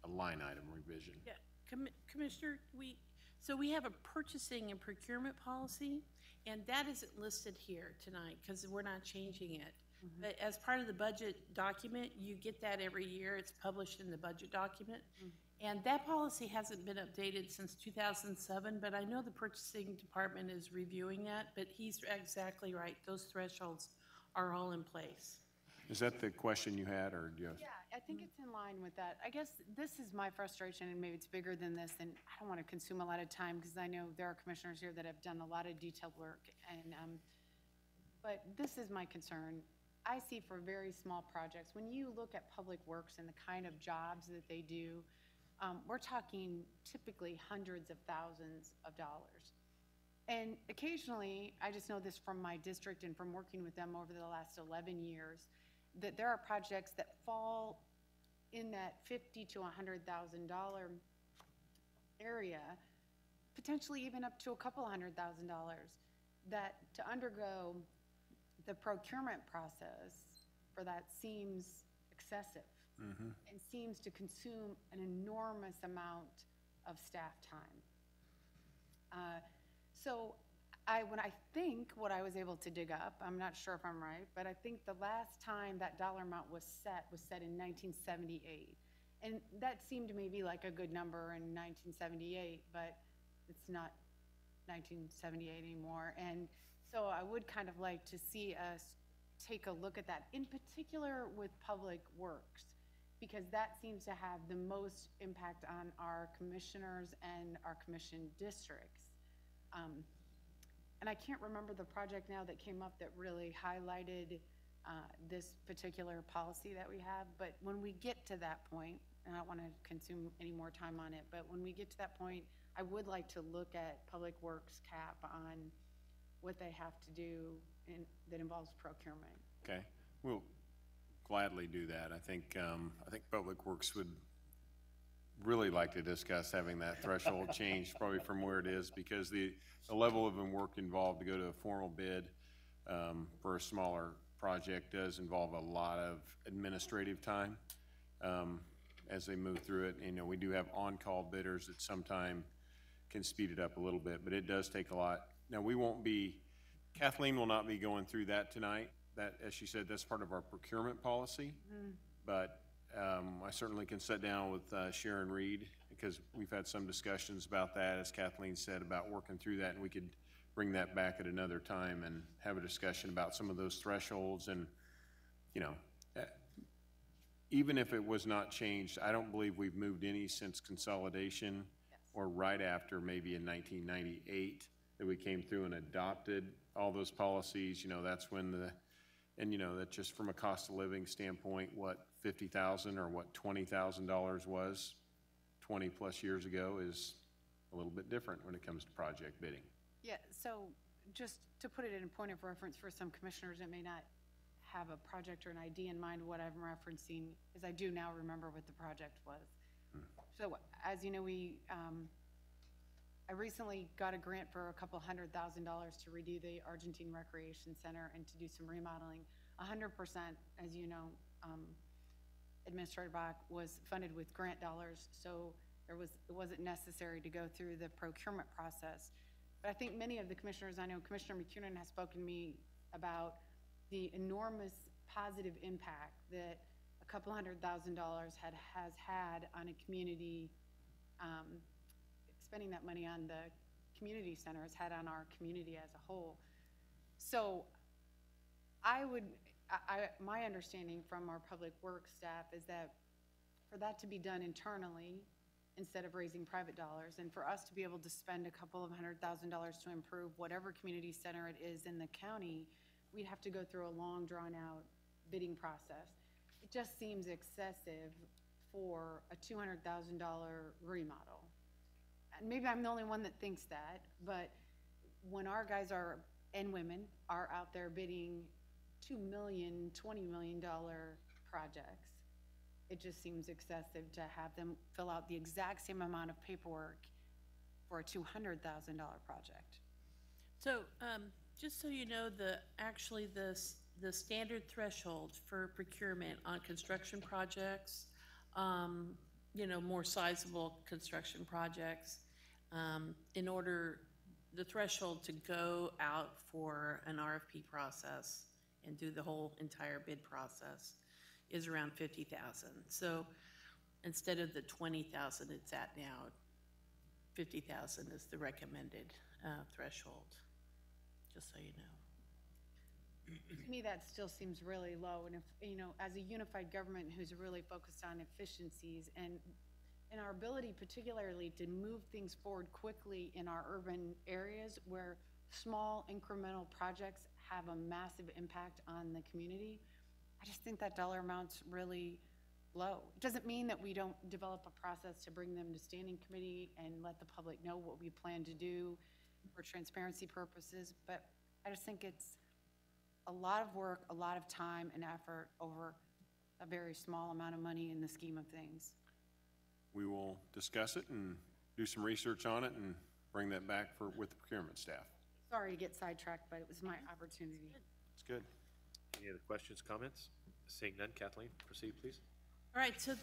a line item revision. Yeah, Commissioner, we have a purchasing and procurement policy, and that isn't listed here tonight because we're not changing it. Mm-hmm. But as part of the budget document, you get that every year. It's published in the budget document. Mm-hmm. And that policy hasn't been updated since 2007, but I know the purchasing department is reviewing that, but he's exactly right. Those thresholds are all in place. Is that the question you had, or just? Yeah, I think it's in line with that. I guess this is my frustration, and maybe it's bigger than this, and I don't want to consume a lot of time because I know there are commissioners here that have done a lot of detailed work, and but this is my concern. I see for very small projects, when you look at Public Works and the kind of jobs that they do, we're talking typically hundreds of thousands of dollars. And occasionally, I just know this from my district and from working with them over the last 11 years, that there are projects that fall in that $50,000 to $100,000 area, potentially even up to a couple $100,000, that to undergo the procurement process for that seems excessive. Mm-hmm. And seems to consume an enormous amount of staff time. So when I think what I was able to dig up, I'm not sure if I'm right, but I think the last time that dollar amount was set in 1978. And that seemed to maybe like a good number in 1978, but it's not 1978 anymore. And so I would kind of like to see us take a look at that, in particular with Public Works, because that seems to have the most impact on our commissioners and our commission districts. And I can't remember the project now that came up that really highlighted this particular policy that we have, but when we get to that point, and I don't want to consume any more time on it, but when we get to that point, I would like to look at Public Works cap on what they have to do that involves procurement. Okay, we'll gladly do that. I think Public Works would really like to discuss having that threshold changed probably from where it is, because the level of work involved to go to a formal bid for a smaller project does involve a lot of administrative time as they move through it. We do have on-call bidders that sometimes can speed it up a little bit, but it does take a lot Now, we won't be, Kathleen will not be going through that tonight. That, as she said, that's part of our procurement policy. But I certainly can sit down with Sharon Reed, because we've had some discussions about that, as Kathleen said, about working through that, and we could bring that back at another time and have a discussion about some of those thresholds. And, you know, even if it was not changed, I don't believe we've moved any since consolidation, or right after, maybe in 1998, that we came through and adopted all those policies. You know, that's when and you know, that just from a cost of living standpoint, what $50,000 or what $20,000 was 20 plus years ago is a little bit different when it comes to project bidding. Yeah, so just to put it in a point of reference for some commissioners that may not have a project or an idea in mind, what I'm referencing is I do now remember what the project was. So as you know, I recently got a grant for $200,000 to redo the Argentine Recreation Center and to do some remodeling. 100%, as you know, Administrator Bach, was funded with grant dollars, so it wasn't necessary to go through the procurement process. But I think many of the commissioners, I know Commissioner McCunin has spoken to me about the enormous positive impact that $200,000 has had on a community, spending that money on the community center has had on our community as a whole. So my understanding from our public works staff is that for that to be done internally instead of raising private dollars, and for us to be able to spend $200,000 to improve whatever community center it is in the county, we'd have to go through a long drawn-out bidding process. It just seems excessive for a $200,000 remodel. And maybe I'm the only one that thinks that, but when our guys are, and women, are out there bidding $2 million, $20 million projects, it just seems excessive to have them fill out the exact same amount of paperwork for a $200,000 project. So, just so you know, actually the standard threshold for procurement on construction projects, you know, more sizable construction projects, in order, the threshold to go out for an RFP process and do the whole entire bid process is around 50,000. So instead of the 20,000 it's at now, 50,000 is the recommended threshold, just so you know. To me, that still seems really low. And if, you know, as a unified government who's really focused on efficiencies and our ability particularly to move things forward quickly in our urban areas where small incremental projects have a massive impact on the community, I just think that dollar amount's really low. It doesn't mean that we don't develop a process to bring them to standing committee and let the public know what we plan to do for transparency purposes, but I just think it's a lot of work, a lot of time and effort over a very small amount of money in the scheme of things. We will discuss it and do some research on it and bring that back with the procurement staff. Sorry to get sidetracked, but it was my opportunity. It's good. Any other questions, comments? Seeing none, Kathleen, proceed, please. All right, so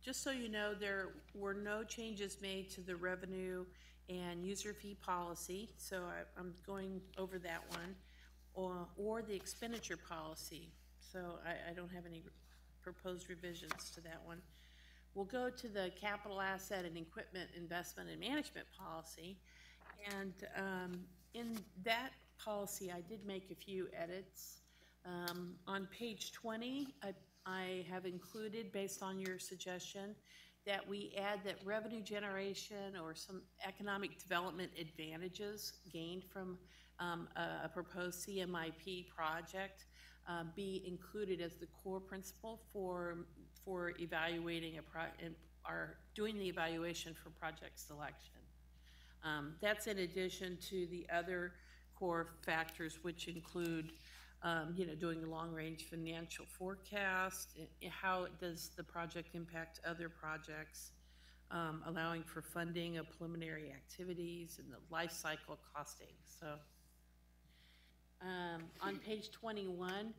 just so you know, there were no changes made to the revenue and user fee policy, so I'm going over that one, or the expenditure policy. So I don't have any proposed revisions to that one. We'll go to the capital asset and equipment investment and management policy. And in that policy, I did make a few edits. On page 20, I have included, based on your suggestion, that we add that revenue generation or some economic development advantages gained from a proposed CMIP project be included as the core principle for evaluating doing the evaluation for project selection. That's in addition to the other core factors, which include you know, doing a long-range financial forecast, how does the project impact other projects, allowing for funding of preliminary activities and the life cycle costing. So on page 21,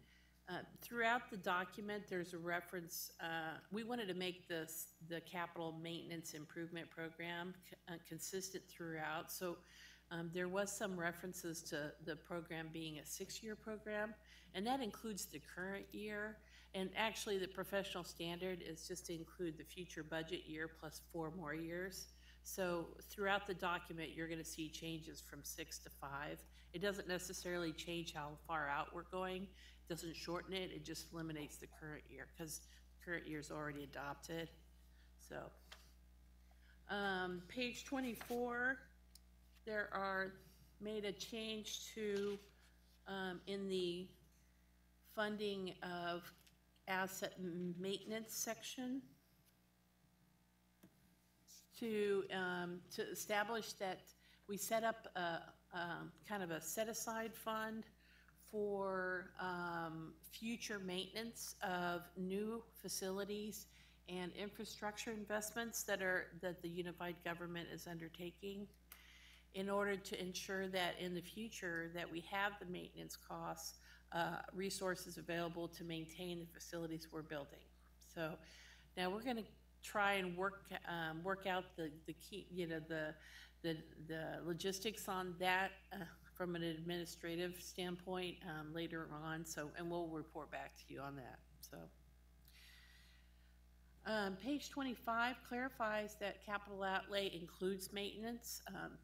throughout the document, there's a reference. We wanted to make the capital maintenance improvement program consistent throughout. So There was some references to the program being a 6-year program, and that includes the current year. And actually, the professional standard is just to include the future budget year plus 4 more years. So throughout the document, you're going to see changes from 6 to 5. It doesn't necessarily change how far out we're going. It doesn't shorten it. It just eliminates the current year because the current year is already adopted. So page 24, there are made a change to in the funding of asset maintenance section to establish that we set up kind of a set-aside fund for future maintenance of new facilities and infrastructure investments that the unified government is undertaking, in order to ensure that in the future that we have the maintenance costs, resources available to maintain the facilities we're building. So now we're going to try and work out the key, the logistics on that from an administrative standpoint later on. So, and we'll report back to you on that. So. Page 25 clarifies that capital outlay includes maintenance.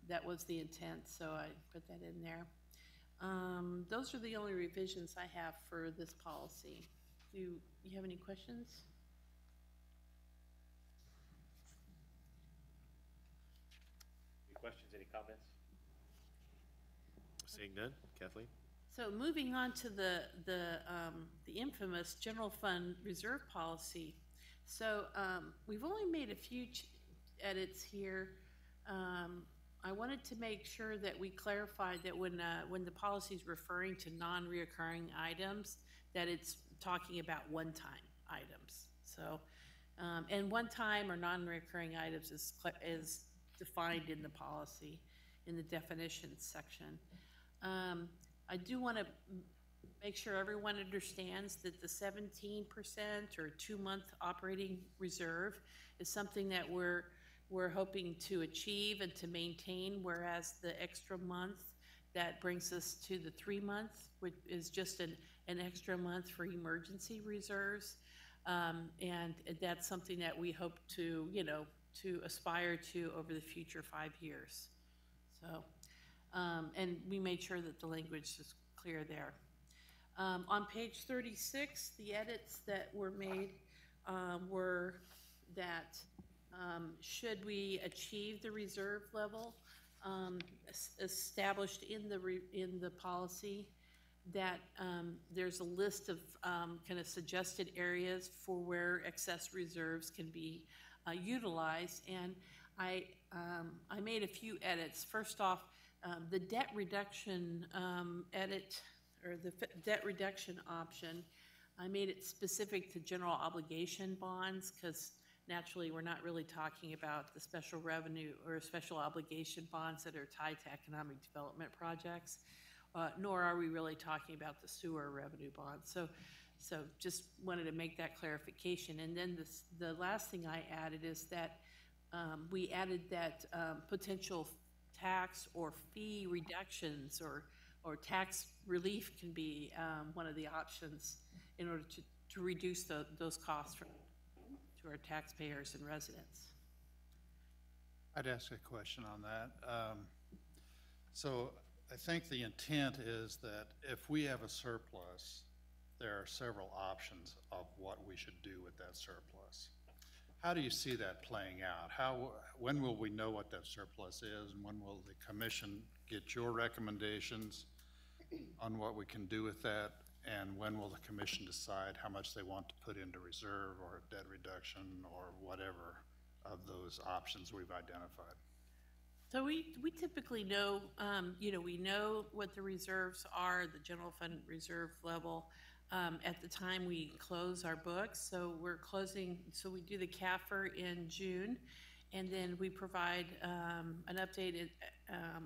That was the intent, so I put that in there. Those are the only revisions I have for this policy. Do you have any questions? Any questions, any comments? Seeing none, Kathleen? So moving on to the infamous general fund reserve policy. So we've only made a few edits here. I wanted to make sure that we clarified that when the policy is referring to non-reoccurring items, that it's talking about one-time items. So, and one-time or non-reoccurring items is defined in the policy, in the definitions section. I do want to make sure everyone understands that the 17% or 2-month operating reserve is something that we're hoping to achieve and to maintain, whereas the extra month, that brings us to the 3 months, which is just an extra month for emergency reserves. And that's something that we hope to, to aspire to over the future 5 years. So, and we made sure that the language is clear there. On page 36, the edits that were made were that should we achieve the reserve level established in the policy, that there's a list of kind of suggested areas for where excess reserves can be utilized, and I made a few edits. First off, the debt reduction edit, or the debt reduction option, I made it specific to general obligation bonds, because naturally we're not really talking about the special revenue or special obligation bonds that are tied to economic development projects, nor are we really talking about the sewer revenue bonds. So just wanted to make that clarification. And then the last thing I added is that we added that potential tax or fee reductions or tax relief can be one of the options in order to reduce those costs to our taxpayers and residents. I'd ask a question on that. So I think the intent is that if we have a surplus, there are several options of what we should do with that surplus. How do you see that playing out? When will we know what that surplus is, and when will the commission get your recommendations on what we can do with that, and when will the commission decide how much they want to put into reserve or debt reduction or whatever of those options we've identified? So we typically know, we know what the reserves are, the general fund reserve level, at the time we close our books. So we're closing, so we do the CAFR in June, and then we provide an update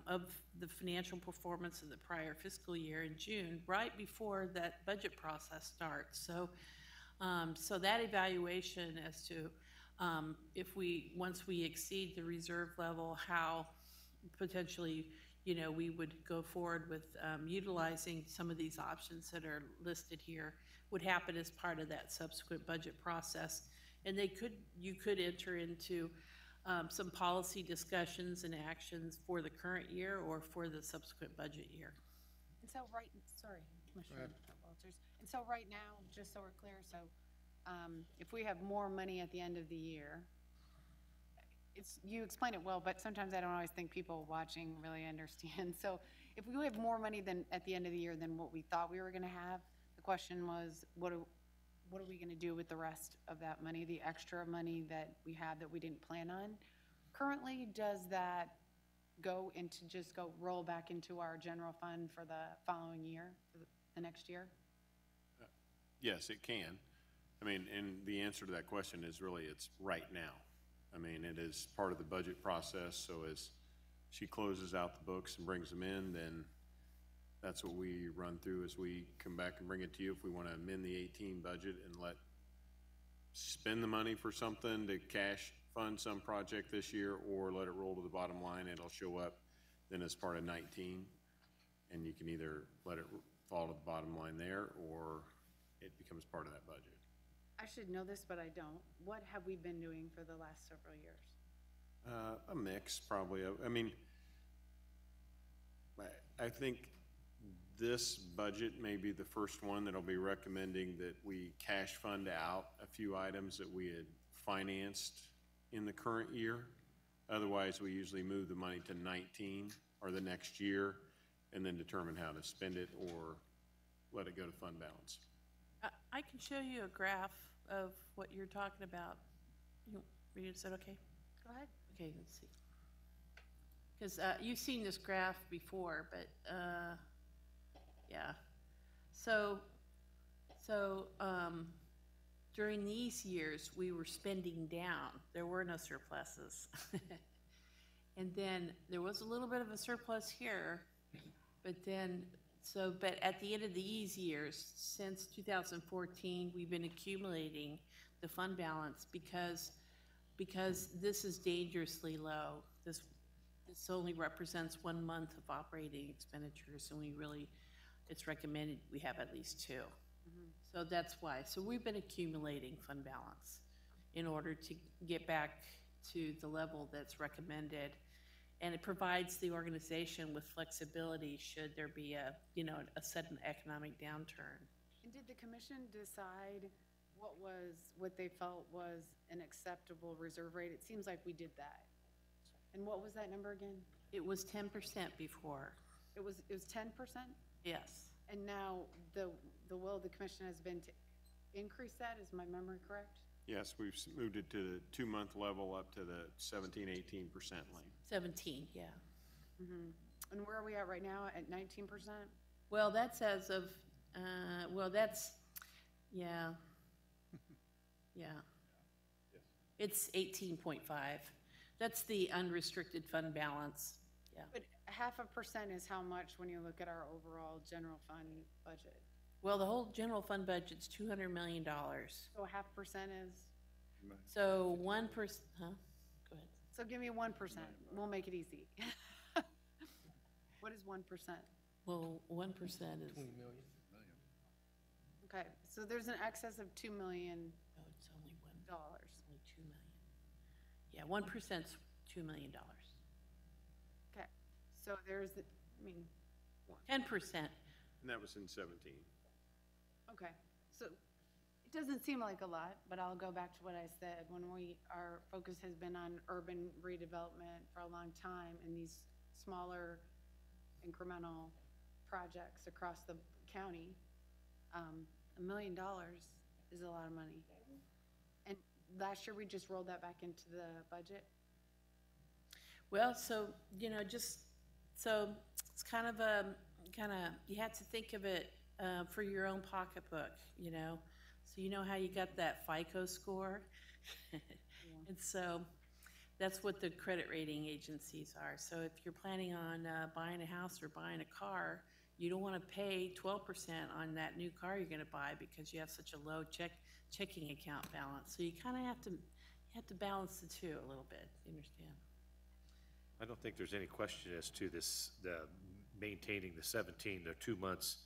of the financial performance of the prior fiscal year in June, right before that budget process starts. So, so that evaluation as to if once we exceed the reserve level, how potentially you know, we would go forward with utilizing some of these options that are listed here, would happen as part of that subsequent budget process. And you could enter into some policy discussions and actions for the current year or for the subsequent budget year. And so sorry, Commissioner Walters. And so right now, just so we're clear, so if we have more money at the end of the year, you explain it well, but sometimes I don't always think people watching really understand. So if we have more money at the end of the year than what we thought we were going to have, the question was, what are we going to do with the rest of that money, the extra money that we have that we didn't plan on? Currently, does that roll back into our general fund for the following year, for the next year? Yes, it can. I mean, and the answer to that question is really it's right now. I mean, it is part of the budget process, so as she closes out the books and brings them in, then that's what we run through as we come back and bring it to you. If we want to amend the 18 budget and spend the money for something to cash fund some project this year, or let it roll to the bottom line, it'll show up then as part of 19. And you can either let it fall to the bottom line there, or it becomes part of that budget. I should know this, but I don't. What have we been doing for the last several years? A mix, probably. I mean, I think this budget may be the first one that'll be recommending that we cash fund out a few items that we had financed in the current year. Otherwise, we usually move the money to 19 or the next year and then determine how to spend it or let it go to fund balance. I can show you a graph of what you're talking about. Is that okay? Go ahead. Okay, let's see. Because you've seen this graph before, but yeah. So during these years, we were spending down. There were no surpluses. And then there was a little bit of a surplus here, but at the end of these years, since 2014, we've been accumulating the fund balance because this is dangerously low. This only represents 1 month of operating expenditures, and it's recommended we have at least 2. Mm-hmm. So that's why. So we've been accumulating fund balance in order to get back to the level that's recommended. And it provides the organization with flexibility should there be a sudden economic downturn. And did the commission decide what they felt was an acceptable reserve rate? It seems like we did that. And what was that number again? It was 10% before. It was 10%? Yes. And now the will of the commission has been to increase that, is my memory correct? Yes, we've moved it to the 2-month level up to the 17, 18% lane. 17, yeah. Mm-hmm. And where are we at right now, at 19%? Well, that's as of, yeah. Yeah. It's 18.5. That's the unrestricted fund balance, yeah. But 0.5% is how much when you look at our overall general fund budget? Well, the whole general fund budget's $200 million. So 0.5% is? So 1%, huh? Go ahead. So give me 1%. We'll make it easy. What is 1%? Well, 1% is 20 million. Okay, so there's an excess of $2 million. No, it's only $1. Only $2 million. Yeah, 1%'s $2 million. Okay, so there's, 10%. And that was in 17. Okay, so it doesn't seem like a lot, but I'll go back to what I said. When our focus has been on urban redevelopment for a long time, and these smaller incremental projects across the county, $1 million is a lot of money. And last year we just rolled that back into the budget. Well, so it's kind of you have to think of it for your own pocketbook, So you know how you got that FICO score? Yeah. And so that's what the credit rating agencies are. So if you're planning on buying a house or buying a car, you don't want to pay 12% on that new car you're going to buy because you have such a low checking account balance. So you kind of have to balance the two a little bit. You understand? I don't think there's any question as to this, maintaining the 2 months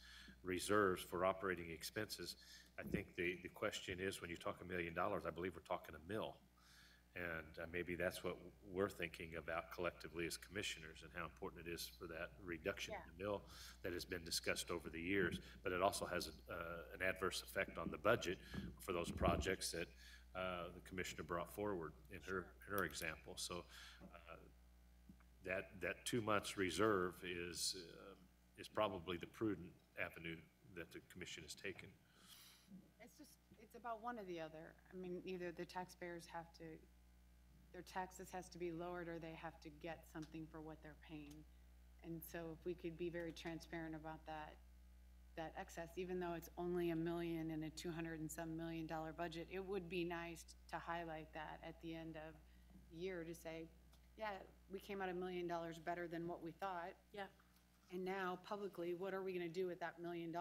reserves for operating expenses. I think the question is, when you talk $1 million, I believe we're talking a mill. And maybe that's what we're thinking about collectively as commissioners, and how important it is for that reduction in the mill that has been discussed over the years. But it also has an adverse effect on the budget for those projects that the commissioner brought forward in her example. So that 2 months reserve is probably the prudent avenue that the commission has taken. It's about one or the other. I mean, either the taxpayers have to, their taxes has to be lowered, or they have to get something for what they're paying. And so if we could be very transparent about that excess, even though it's only $1 million in a $200 and some million budget, it would be nice to highlight that at the end of the year to say, yeah, we came out $1 million better than what we thought. Yeah. And now publicly, what are we gonna do with that $1 million?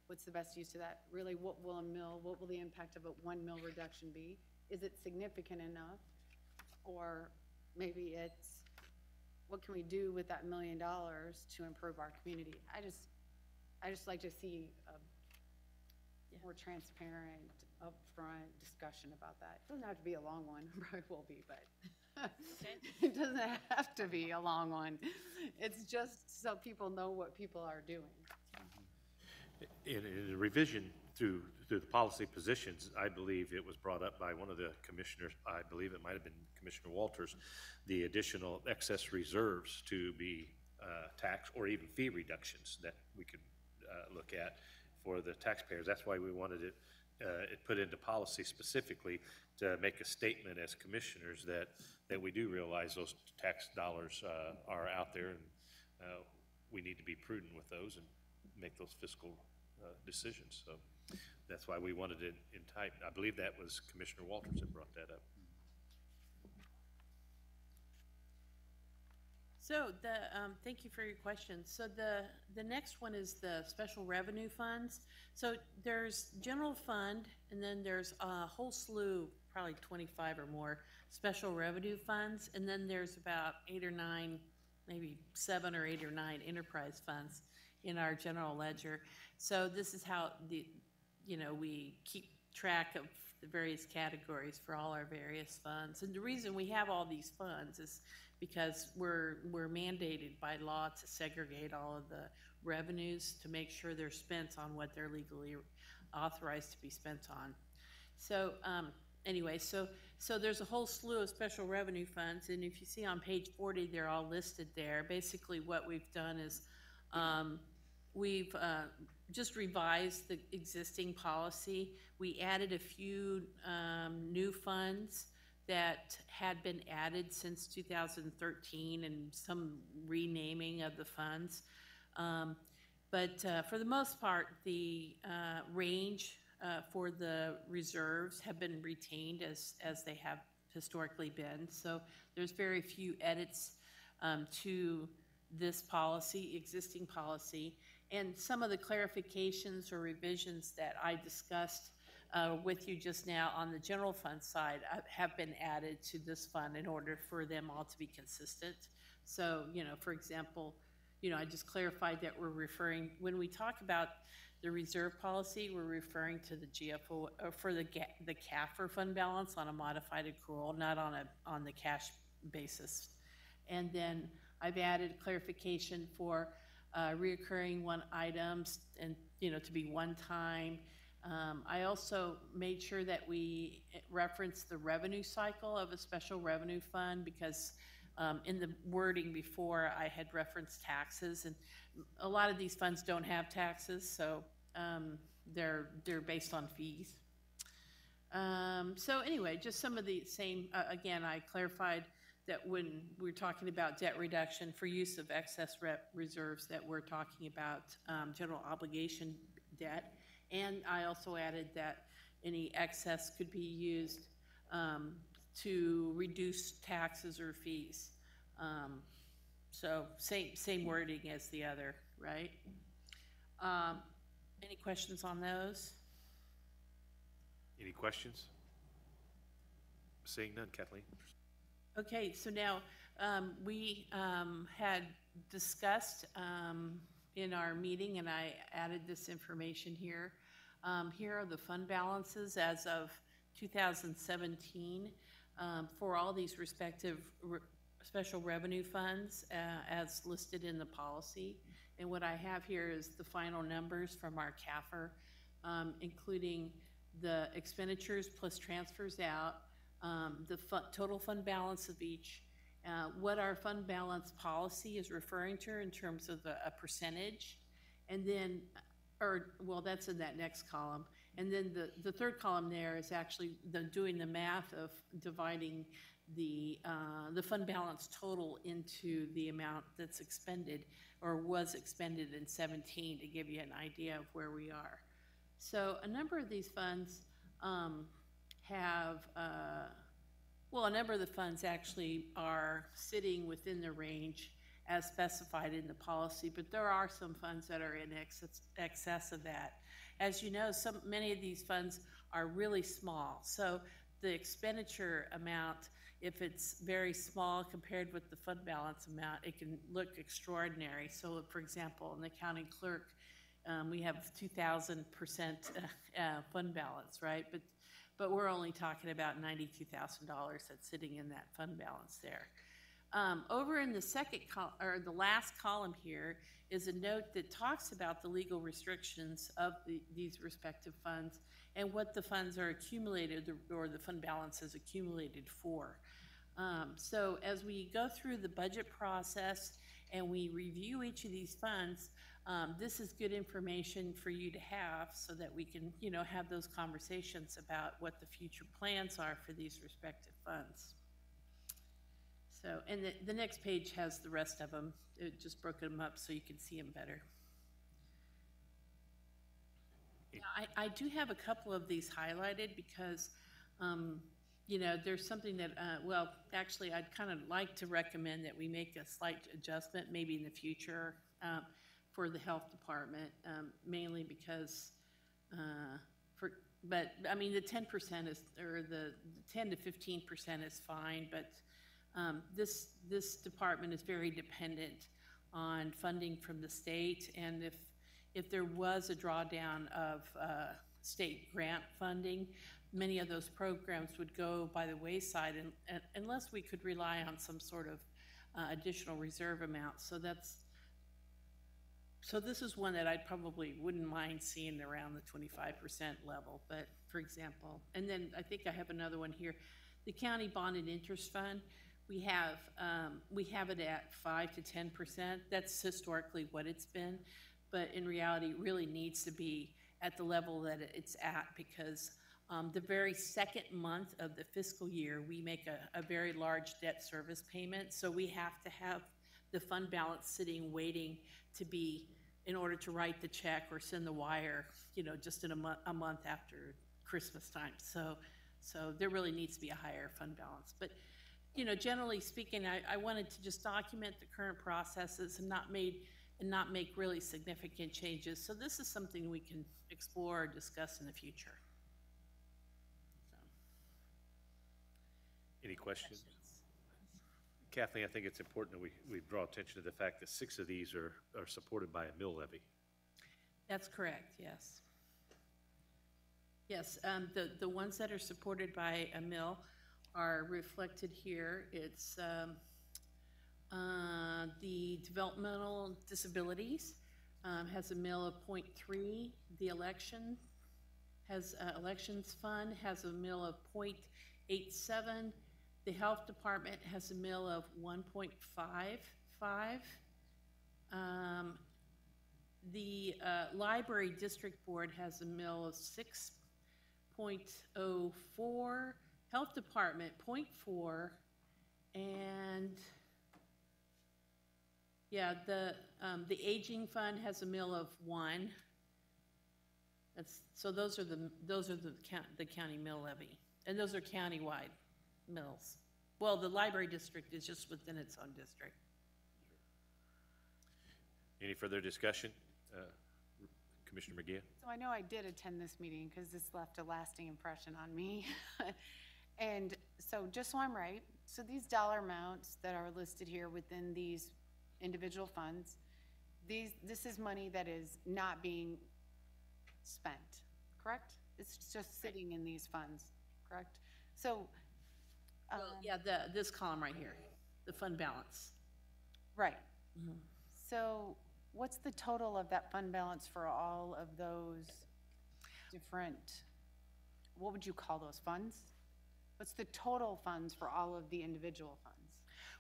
What's the best use of that? Really, what will the impact of a 1 mil reduction be? Is it significant enough? Or maybe it's, what can we do with that $1 million to improve our community? I just like to see a more transparent, upfront discussion about that. It doesn't have to be a long one, probably will be, but it doesn't have to be a long one. It's just so people know what people are doing. In the revision through the policy positions, I believe it was brought up by one of the commissioners, I believe it might have been Commissioner Walters, the additional excess reserves to be tax or even fee reductions that we could look at for the taxpayers. That's why we wanted it put into policy specifically to make a statement as commissioners that we do realize those tax dollars are out there, and we need to be prudent with those and make those fiscal decisions. So that's why we wanted it in type. I believe that was Commissioner Walters that brought that up. So thank you for your question. So the next one is the special revenue funds. So there's general fund, and then there's a whole slew, probably 25 or more special revenue funds, and then there's about 8 or 9, maybe 7 or 8 or 9 enterprise funds in our general ledger. So this is how we keep track of the various categories for all our various funds. And the reason we have all these funds is because we're mandated by law to segregate all of the revenues to make sure they're spent on what they're legally authorized to be spent on. So anyway, so there's a whole slew of special revenue funds, and if you see on page 40, they're all listed there. Basically what we've done is we've just revised the existing policy. We added a few new funds that had been added since 2013, and some renaming of the funds. But for the most part, the range for the reserves have been retained as they have historically been. So there's very few edits to this policy, existing policy. And some of the clarifications or revisions that I discussed with you just now on the general fund side have been added to this fund in order for them all to be consistent. So, for example, I just clarified that we're referring, when we talk about the reserve policy, we're referring to the GFO, for the CAFR fund balance on a modified accrual, not on the cash basis. And then I've added clarification for reoccurring one items and, to be one time. I also made sure that we reference the revenue cycle of a special revenue fund, because in the wording before I had referenced taxes, and a lot of these funds don't have taxes, so they're based on fees. So anyway, just some of the same, again, I clarified that when we're talking about debt reduction for use of excess reserves, that we're talking about general obligation debt. And I also added that any excess could be used to reduce taxes or fees. So same wording as the other, right? Any questions on those? Any questions? Seeing none, Kathleen. Okay, so now We had discussed in our meeting, and I added this information here. Here are the fund balances as of 2017 for all these respective special revenue funds as listed in the policy. And what I have here is the final numbers from our CAFR, including the expenditures plus transfers out, the total fund balance of each, what our fund balance policy is referring to in terms of a percentage, and then, well, that's in that next column. And then the third column there is actually doing the math of dividing the fund balance total into the amount that's expended or was expended in 17 to give you an idea of where we are. So a number of these funds have, well, a number of the funds actually are sitting within the range as specified in the policy, but there are some funds that are in excess of that. As you know, many of these funds are really small. So the expenditure amount, if it's very small compared with the fund balance amount, it can look extraordinary. So for example, in the county clerk, we have 2,000% fund balance, right? But we're only talking about $92,000 that's sitting in that fund balance there. Over in the second or the last column here is a note that talks about the legal restrictions of these respective funds and what the funds are accumulated or the fund balance is accumulated for. So as we go through the budget process and we review each of these funds, this is good information for you to have so that we can, have those conversations about what the future plans are for these respective funds. So, and the next page has the rest of them. It just broke them up so you can see them better. Now, I do have a couple of these highlighted because, there's something that, well, actually, I'd kind of like to recommend that we make a slight adjustment maybe in the future for the health department, mainly because, but I mean, the 10% is, or the 10 to 15% is fine, but this department is very dependent on funding from the state, and if there was a drawdown of state grant funding, many of those programs would go by the wayside unless we could rely on some sort of additional reserve amount. So this is one that I probably wouldn't mind seeing around the 25% level, but for example, and then I think I have another one here, the county bond and interest fund. We have it at 5 to 10%. That's historically what it's been, but in reality, it really needs to be at the level that it's at because the very second month of the fiscal year, we make a very large debt service payment. So we have to have the fund balance sitting, waiting to be, in order to write the check or send the wire, just in a month after Christmas time. So there really needs to be a higher fund balance. But generally speaking, I wanted to just document the current processes and not make really significant changes. So this is something we can explore or discuss in the future. Any questions? Kathleen, I think it's important that we draw attention to the fact that 6 of these are supported by a mill levy. That's correct, yes. Yes, the ones that are supported by a mill are reflected here. It's the developmental disabilities has a mill of 0.3. The elections fund has a mill of 0.87. The health department has a mill of 1.55. The library district board has a mill of 6.04. Health department 0.4, and yeah, the aging fund has a mill of 1. So those are the county mill levy, and those are countywide mills. Well, the library district is just within its own district. Any further discussion? Commissioner McGee? So I know I did attend this meeting because this left a lasting impression on me. And so just so I'm right, So these dollar amounts that are listed here within these individual funds, this is money that is not being spent, correct? It's just sitting in these funds, correct? So, Well, yeah, this column right here, the fund balance. right. So what's the total of that fund balance for all of those different, what would you call those funds? What's the total funds for all of the individual funds?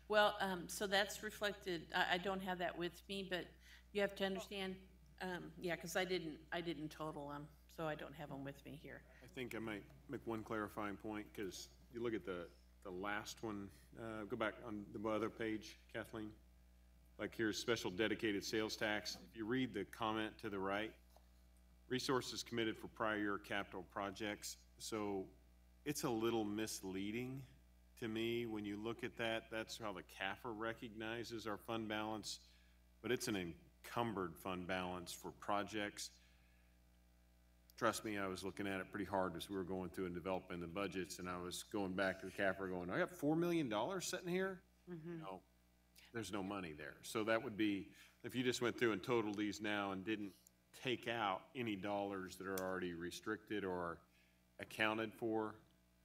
Well, so that's reflected, I don't have that with me, but you have to understand, yeah, because I didn't total them, so I don't have them with me here. I think I might make one clarifying point, because you look at the last one, go back on the other page, Kathleen. Like here's special dedicated sales tax. If you read the comment to the right, resources committed for prior year capital projects. So it's a little misleading to me when you look at that. That's how the CAFR recognizes our fund balance, but it's an encumbered fund balance for projects. Trust me, I was looking at it pretty hard as we were going through and developing the budgets, and I was going back to the CAFR going, I got $4 million sitting here? No, there's no money there. So that would be, if you just went through and totaled these now and didn't take out any dollars that are already restricted or accounted for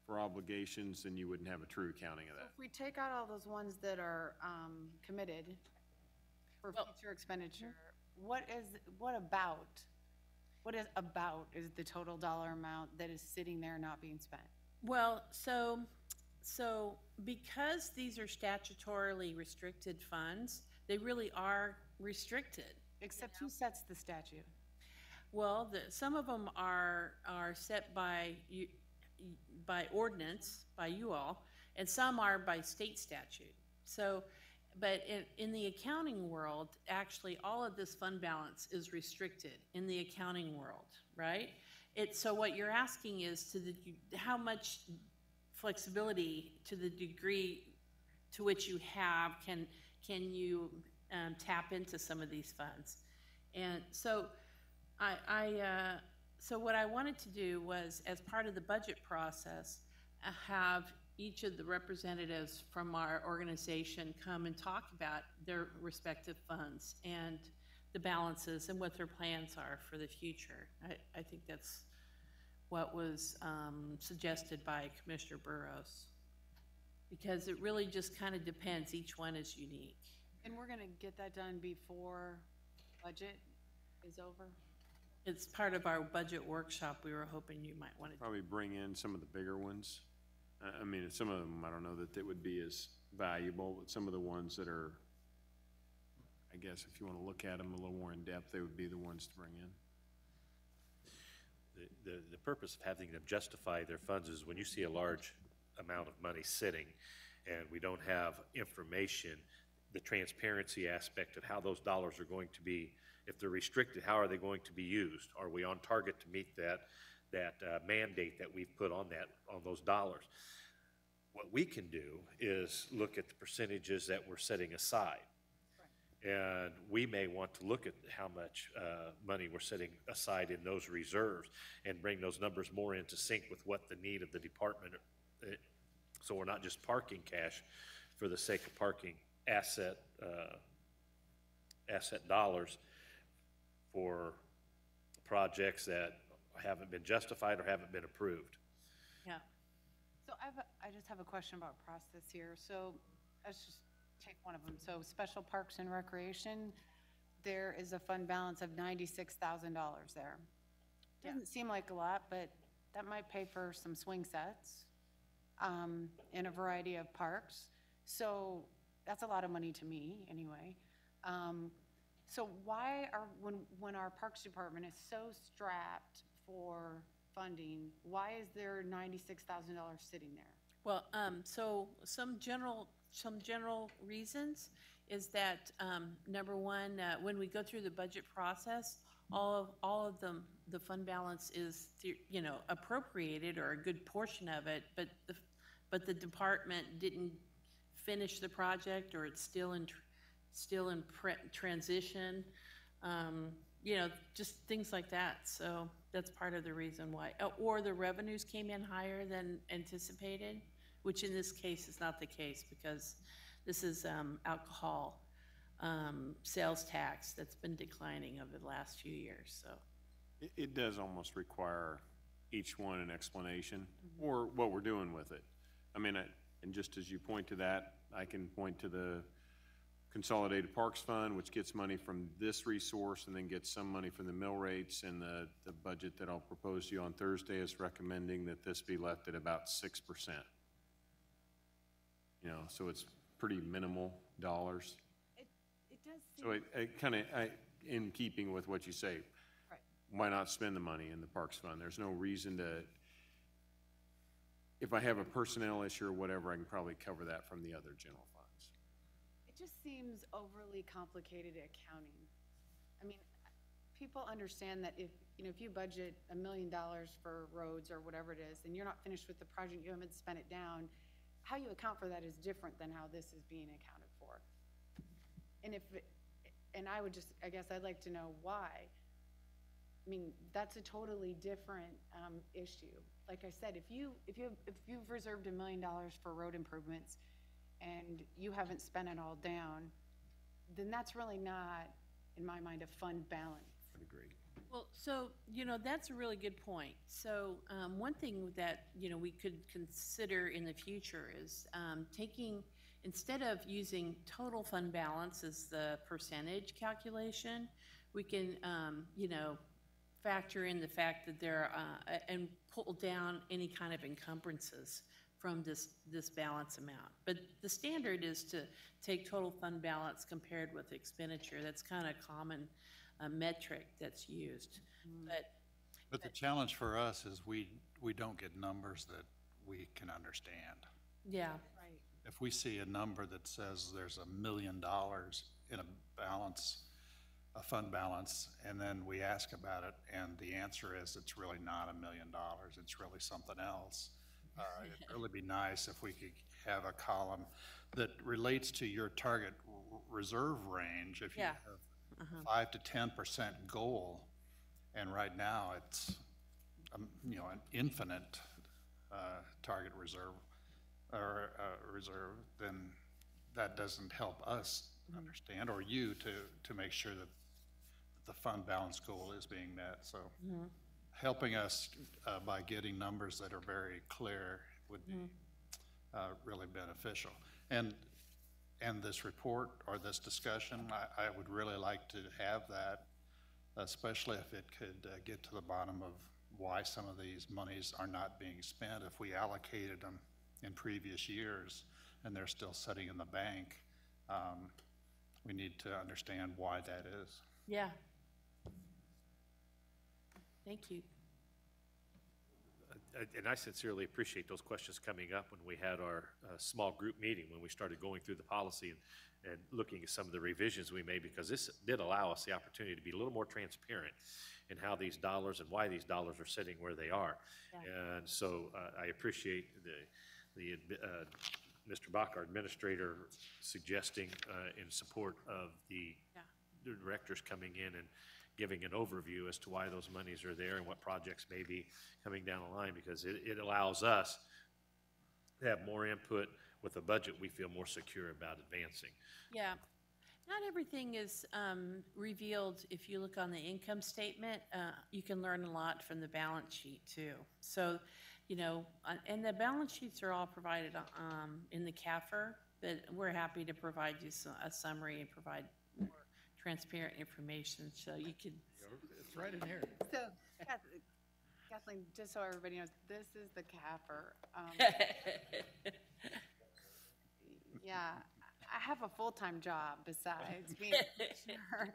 obligations, then you wouldn't have a true accounting of that. If we take out all those ones that are committed for future expenditure, what is the total dollar amount that is sitting there not being spent? Well, so because these are statutorily restricted funds, they really are restricted. Except who sets the statute? Well, some of them are set by ordinance, by you all, and some are by state statute. So, but in the accounting world, actually all of this fund balance is restricted in the accounting world, right? So what you're asking is how much flexibility, to the degree to which you have, can you tap into some of these funds? And so so what I wanted to do was, as part of the budget process, have each of the representatives from our organization come and talk about their respective funds and the balances and what their plans are for the future. I think that's what was suggested by Commissioner Burrows, because it really just kind of depends. Each one is unique. And we're going to get that done before budget is over? It's part of our budget workshop. We were hoping you might want to probably bring in some of the bigger ones. I mean, some of them, I don't know that they would be as valuable, but some of the ones that are, I guess if you want to look at them a little more in depth, they would be the ones to bring in. The purpose of having them justify their funds is when you see a large amount of money sitting and we don't have information, the transparency aspect of how those dollars are going to be, if they're restricted, how are they going to be used? Are we on target to meet that mandate that we've put on those dollars? What we can do is look at the percentages that we're setting aside. And we may want to look at how much money we're setting aside in those reserves and bring those numbers more into sync with what the need of the department. So we're not just parking cash for the sake of parking asset dollars for projects that haven't been justified or haven't been approved. Yeah. So I just have a question about process here. So let's just take one of them. So Special Parks and Recreation, there is a fund balance of $96,000 there. Doesn't seem like a lot, but that might pay for some swing sets in a variety of parks. So that's a lot of money to me anyway. So why when our Parks Department is so strapped for funding, why is there $96,000 sitting there? Well, so some general reasons is that number one, when we go through the budget process, all of the fund balance is appropriated, or a good portion of it, but the department didn't finish the project, or it's still in transition, just things like that. So that's part of the reason why. Or the revenues came in higher than anticipated, which in this case is not the case because this is alcohol sales tax that's been declining over the last few years, so. It does almost require each one an explanation or what we're doing with it. I mean, and just as you point to that, I can point to the Consolidated Parks Fund, which gets money from this resource and then gets some money from the mill rates, and the budget that I'll propose to you on Thursday is recommending that this be left at about 6%. You know, so it's pretty minimal dollars. It does seem. So it kind of, in keeping with what you say, Right. why not spend the money in the Parks Fund? There's no reason to, if I have a personnel issue or whatever, I can probably cover that from the other general funds. It just seems overly complicated accounting. I mean, people understand that if you budget $1 million for roads or whatever it is, and you're not finished with the project, you haven't spent it down, how you account for that is different than how this is being accounted for. And I guess I'd like to know why. I mean, that's a totally different issue. Like I said, if you've reserved $1 million for road improvements and you haven't spent it all down, then that's really not, in my mind, a fund balance. I'd agree. Well, so, that's a really good point. So, one thing that, we could consider in the future is instead of using total fund balance as the percentage calculation, we can, factor in the fact that there are, and pull down any kind of encumbrances from this balance amount. But the standard is to take total fund balance compared with expenditure. That's kind of common metric that's used. But the challenge for us is we don't get numbers that we can understand. Yeah. Right. If we see a number that says there's $1 million in a balance, a fund balance, and then we ask about it, and the answer is it's really not $1 million, it's really something else. It'd really be nice if we could have a column that relates to your target reserve range. If you Yeah. have 5 to 10% goal, and right now it's an infinite target reserve or reserve, then that doesn't help us understand, or you to make sure that the fund balance goal is being met. So helping us by getting numbers that are very clear would be really beneficial. And this report or this discussion, I would really like to have that, especially if it could get to the bottom of why some of these monies are not being spent. If we allocated them in previous years and they're still sitting in the bank, we need to understand why that is. Yeah. Thank you. And I sincerely appreciate those questions coming up when we had our small group meeting, when we started going through the policy and looking at some of the revisions we made, because this did allow us the opportunity to be a little more transparent in how these dollars and why these dollars are sitting where they are. Yeah. And so I appreciate the Mr. Bach, our administrator, suggesting in support of the directors coming in and giving an overview as to why those monies are there and what projects may be coming down the line, because it allows us to have more input with a budget we feel more secure about advancing. Yeah. Not everything is revealed. If you look on the income statement, you can learn a lot from the balance sheet too. So, and the balance sheets are all provided in the CAFR, but we're happy to provide you a summary and provide more transparent information so you can. It's right in here. So, Kathleen, just so everybody knows, this is the CAFR. Yeah, I have a full-time job besides being a commissioner.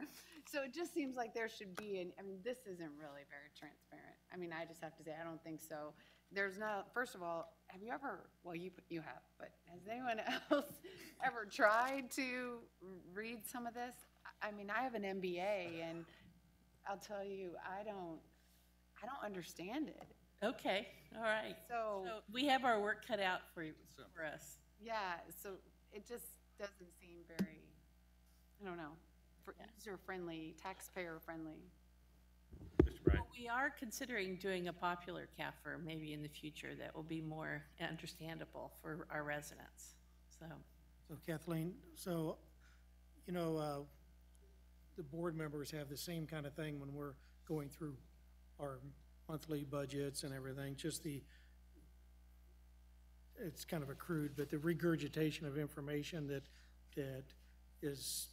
So it just seems like there should be, this isn't really very transparent. I just have to say, I don't think so. There's not, first of all, have you ever, well, you have, but has anyone else ever tried to read some of this? I have an MBA, and I'll tell you, I don't understand it. Okay, all right. So we have our work cut out for us. Yeah, so it just doesn't seem very, I don't know, user-friendly, taxpayer-friendly. Mr. Bryant? We are considering doing a popular CAFR maybe in the future that will be more understandable for our residents, so. So Kathleen, so, you know, the board members have the same kind of thing when we're going through our monthly budgets and everything, just it's kind of a crude, but the regurgitation of information that is,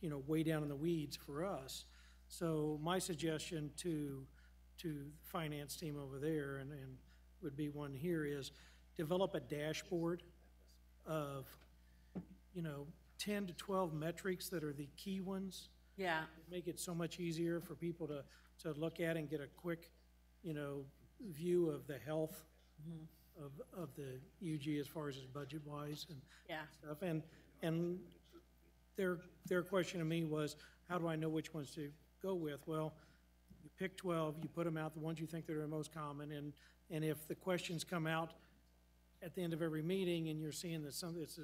you know, way down in the weeds for us. So my suggestion to the finance team over there, and would be one here, is develop a dashboard of, you know, 10 to 12 metrics that are the key ones. Yeah. Make it so much easier for people to look at and get a quick, you know, view of the health of the UG as far as its budget-wise and stuff. And their question to me was, how do I know which ones to go with? Well, you pick 12, you put them out, the ones you think that are the most common, and if the questions come out at the end of every meeting and you're seeing that it's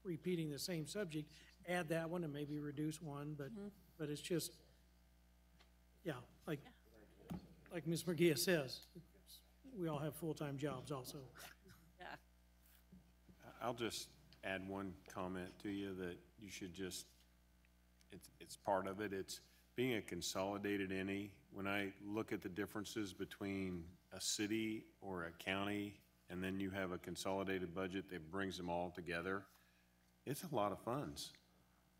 repeating the same subject, add that one and maybe reduce one, but it's just, like Ms. Merguia says, we all have full-time jobs also. Yeah. I'll just add one comment to you that you should just, it's part of it. It's being a consolidated entity. When I look at the differences between a city or a county, and then you have a consolidated budget that brings them all together, it's a lot of funds.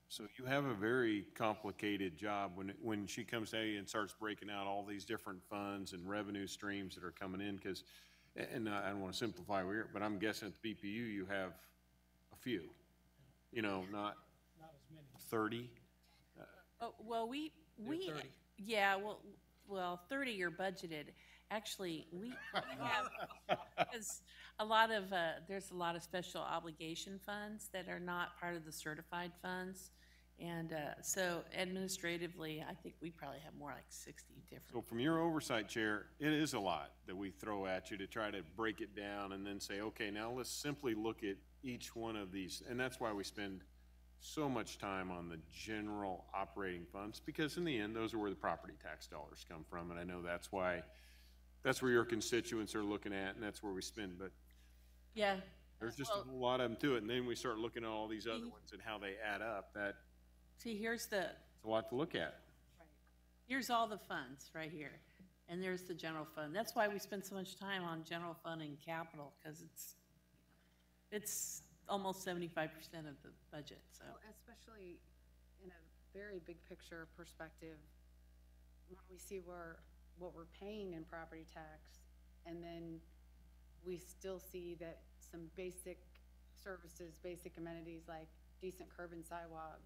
So you have a very complicated job when she comes to you and starts breaking out all these different funds and revenue streams that are coming in, because, and I don't want to simplify here, but I'm guessing at the BPU you have a few, you know, not as many. 30. Well, we, yeah, well, 30 are budgeted. Actually, we have, because there's a lot of special obligation funds that are not part of the certified funds. And so administratively, I think we probably have more like 60 different. So from your oversight chair, it is a lot that we throw at you to try to break it down and then say, okay, now let's simply look at each one of these. And that's why we spend so much time on the general operating funds, because in the end, those are where the property tax dollars come from. And I know that's why, that's where your constituents are looking at, and that's where we spend. But yeah, there's just a whole lot of them to it. And then we start looking at all these other ones and how they add up. See, it's a lot to look at. Right. Here's all the funds right here. And there's the general fund. That's why we spend so much time on general fund and capital, because it's almost 75% of the budget, so. Well, especially in a very big picture perspective, when we see what we're paying in property tax, and then we still see that some basic services, basic amenities like decent curb and sidewalk,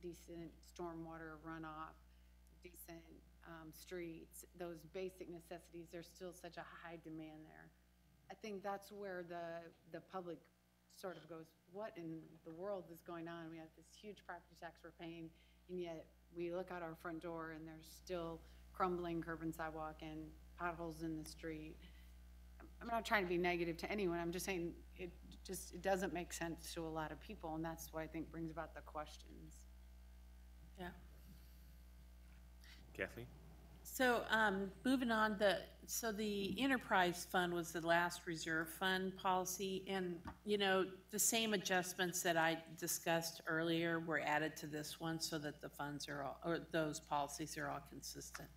decent stormwater runoff, decent streets, those basic necessities, there's still such a high demand there. I think that's where the public sort of goes, what in the world is going on? We have this huge property tax we're paying, and yet we look out our front door and there's still crumbling curb and sidewalk and potholes in the street. I'm not trying to be negative to anyone. I'm just saying it doesn't make sense to a lot of people, and that's what I think brings about the questions. Yeah. Kathleen? So moving on, the enterprise fund was the last reserve fund policy, and you know, the same adjustments that I discussed earlier were added to this one so that the funds are all, or those policies are all consistent.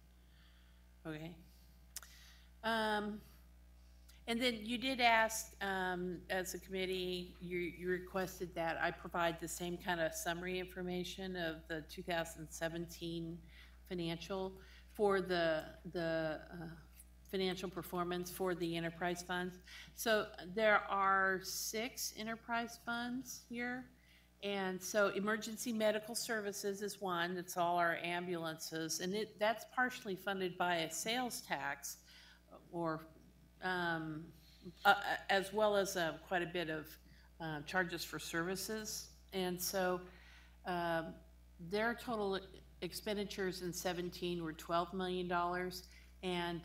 Okay. And then you did ask, as a committee, you requested that I provide the same kind of summary information of the 2017 financial for the financial performance for the enterprise funds. So there are 6 enterprise funds here. And so emergency medical services is one. It's all our ambulances. And that's partially funded by a sales tax, or as well as quite a bit of charges for services. And so their total expenditures in 17 were $12 million. And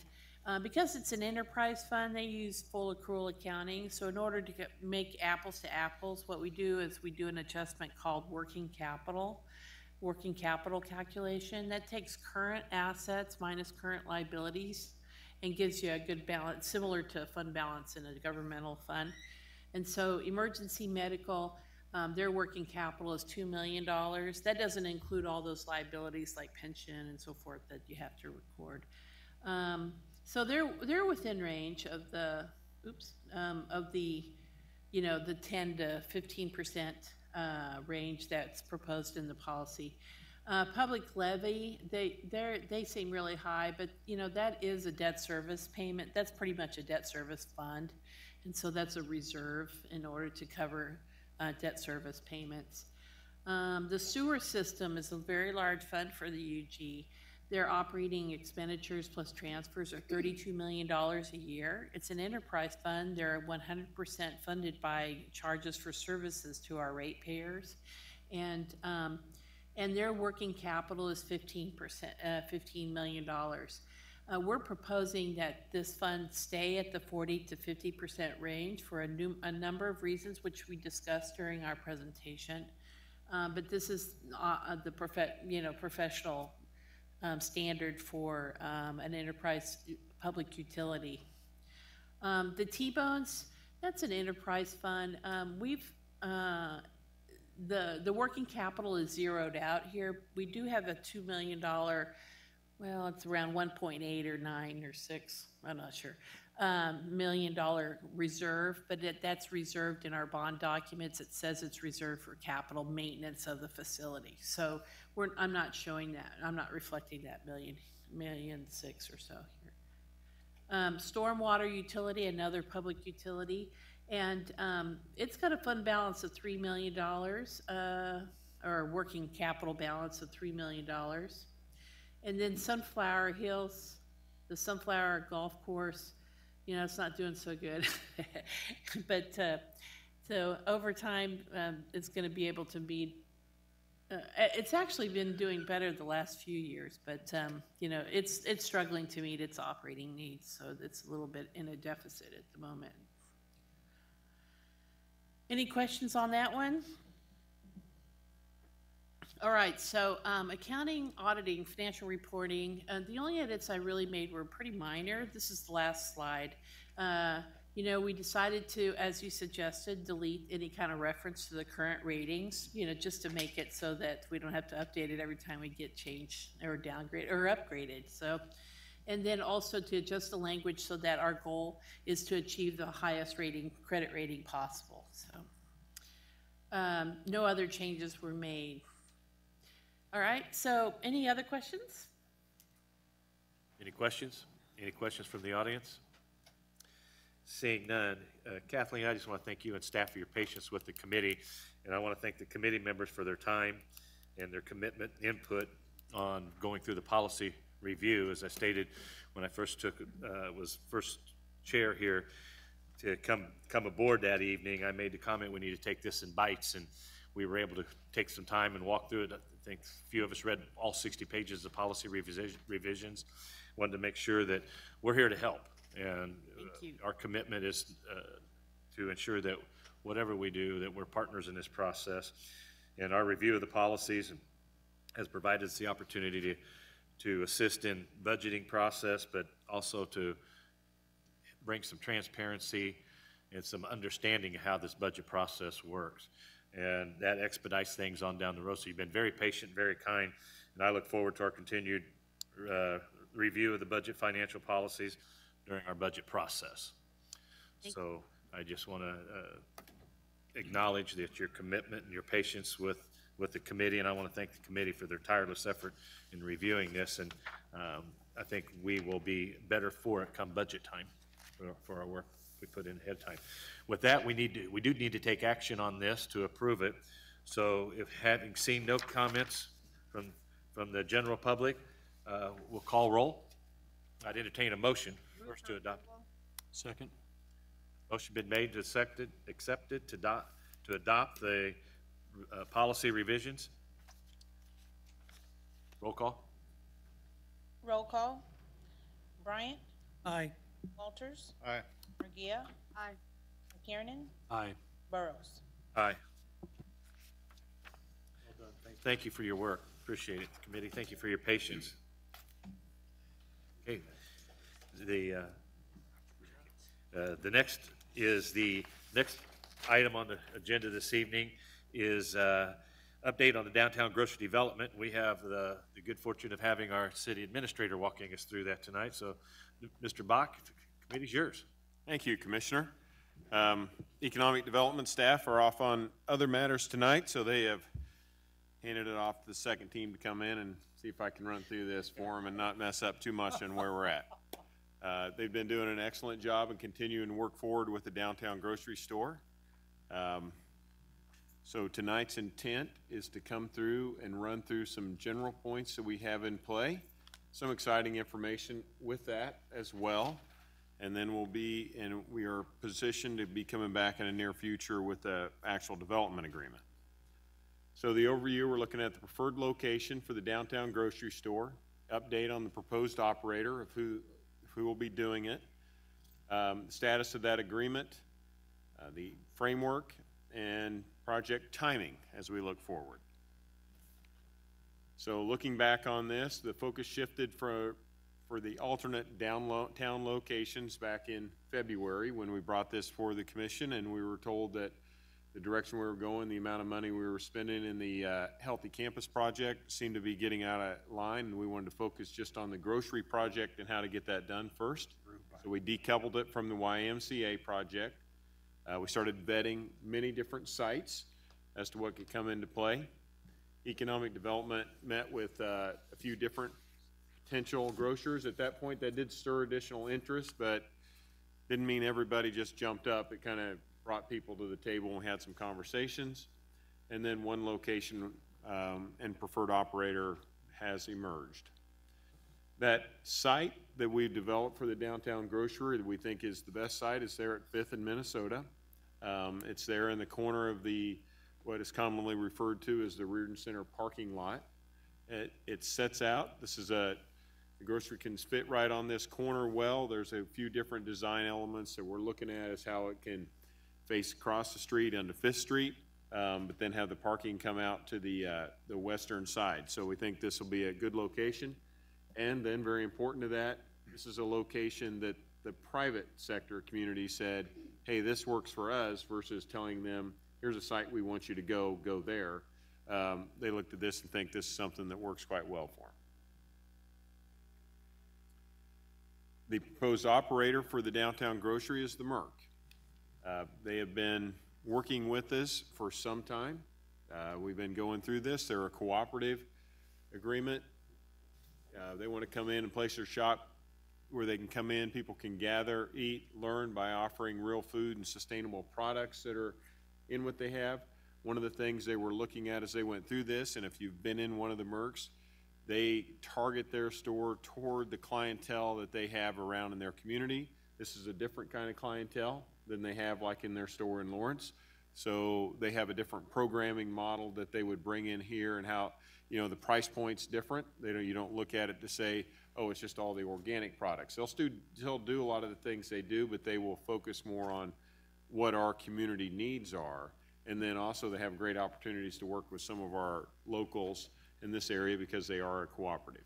because it's an enterprise fund, they use full accrual accounting. So in order to make apples to apples, what we do is we do an adjustment called working capital. working capital calculation. That takes current assets minus current liabilities and gives you a good balance, similar to a fund balance in a governmental fund. And so emergency medical, their working capital is $2 million. That doesn't include all those liabilities like pension and so forth that you have to record. So they're within range of the, you know, the 10 to 15% range that's proposed in the policy. Public levy, they seem really high, but you know, that is a debt service payment. That's pretty much a debt service fund. And so that's a reserve in order to cover debt service payments. The sewer system is a very large fund for the UG. Their operating expenditures plus transfers are $32 million a year. It's an enterprise fund. They're 100% funded by charges for services to our ratepayers. And their working capital is 15%, $15 million. We're proposing that this fund stay at the 40 to 50% range for a number of reasons, which we discussed during our presentation. But this is the professional standard for an enterprise public utility. The T-Bones, that's an enterprise fund. The working capital is zeroed out here. We do have a $2 million, well, it's around 1.8 or 9 or 6, I'm not sure, $1 million reserve, but that's reserved in our bond documents. It says it's reserved for capital maintenance of the facility. So I'm not showing that. I'm not reflecting that $1.6 million or so here. Stormwater utility, another public utility, and it's got a fund balance of $3 million, or a working capital balance of $3 million. And then Sunflower Hills, the Sunflower Golf Course, you know, it's not doing so good. But so over time, it's going to be able to meet. It's actually been doing better the last few years, but you know, it's struggling to meet its operating needs, so it's a little bit in a deficit at the moment. Any questions on that one? All right, so accounting, auditing, financial reporting, the only edits I really made were pretty minor. This is the last slide. You know, we decided to, as you suggested, delete any kind of reference to the current ratings, you know, just to make it so that we don't have to update it every time we get changed or downgraded or upgraded. So, and then also to adjust the language so that our goal is to achieve the highest credit rating possible. So, no other changes were made. All right, so any other questions? Any questions? Any questions from the audience? Seeing none, Kathleen, I just want to thank you and staff for your patience with the committee, and I want to thank the committee members for their time and their commitment, input on going through the policy review. As I stated when I first was first chair here to come aboard that evening, I made the comment we need to take this in bites, and we were able to take some time and walk through it. I think a few of us read all 60 pages of policy revisions. Wanted to make sure that we're here to help, and our commitment is to ensure that whatever we do, that we're partners in this process. And our review of the policies has provided us the opportunity to assist in budgeting process, but also to bring some transparency and some understanding of how this budget process works. And that expedites things on down the road. So you've been very patient, very kind, and I look forward to our continued review of the budget financial policies during our budget process. So I just want to acknowledge that your commitment and your patience with the committee, and I want to thank the committee for their tireless effort in reviewing this, and I think we will be better for it come budget time for our work we put in ahead of time. With that, we do need to take action on this to approve it. So if having seen no comments from the general public, we'll call roll. I'd entertain a motion first to adopt. Second. Motion been made to accepted to adopt the policy revisions. Roll call. Roll call. Bryant? Aye. Walters? Aye. Murguia? Aye. McKiernan? Aye. Burrows? Aye. Thank you for your work. Appreciate it, committee. Thank you for your patience. Okay. The next item on the agenda this evening is update on the downtown grocery development. We have the good fortune of having our city administrator walking us through that tonight. So, Mr. Bach, the committee's yours. Thank you, Commissioner. Economic Development staff are off on other matters tonight, so they have handed it off to the second team to come in and see if I can run through this for them and not mess up too much on where we're at. They've been doing an excellent job and continuing to work forward with the downtown grocery store. So tonight's intent is to come through and run through some general points that we have in play, some exciting information with that as well. And then we are positioned to be coming back in the near future with the actual development agreement. So the overview, we're looking at the preferred location for the downtown grocery store, update on the proposed operator of who will be doing it, the status of that agreement, the framework, and project timing as we look forward. So looking back on this, the focus shifted for the alternate downtown locations back in February when we brought this for the commission, and we were told that the direction we were going, the amount of money we were spending in the Healthy Campus project seemed to be getting out of line, and we wanted to focus just on the grocery project and how to get that done first. So we decoupled it from the YMCA project. We started vetting many different sites as to what could come into play. Economic Development met with a few different potential grocers. At that point, that did stir additional interest, but didn't mean everybody just jumped up. It kind of brought people to the table and we had some conversations. And then one location and preferred operator has emerged. That site that we've developed for the downtown grocery that we think is the best site is there at 5th and Minnesota. It's there in the corner of what is commonly referred to as the Reardon Center parking lot. It sets out, the grocery can fit right on this corner well. There's a few different design elements that we're looking at as how it can face across the street onto 5th Street, but then have the parking come out to the western side. So we think this will be a good location. And then very important to that, this is a location that the private sector community said, hey, this works for us, versus telling them, here's a site we want you to go there. They looked at this and think this is something that works quite well for them. The proposed operator for the downtown grocery is the Merck. They have been working with us for some time. We've been going through this. They're a cooperative agreement. They want to come in and place their shop where they can come in, people can gather, eat, learn by offering real food and sustainable products that are in what they have. One of the things they were looking at as they went through this, and if you've been in one of the Mercks, they target their store toward the clientele that they have around in their community. This is a different kind of clientele than they have like in their store in Lawrence. So they have a different programming model that they would bring in here, and how, the price point's different. You don't look at it to say, oh, it's just all the organic products. They'll still do a lot of the things they do, but they will focus more on what our community needs are. And then also they have great opportunities to work with some of our locals in this area because they are a cooperative.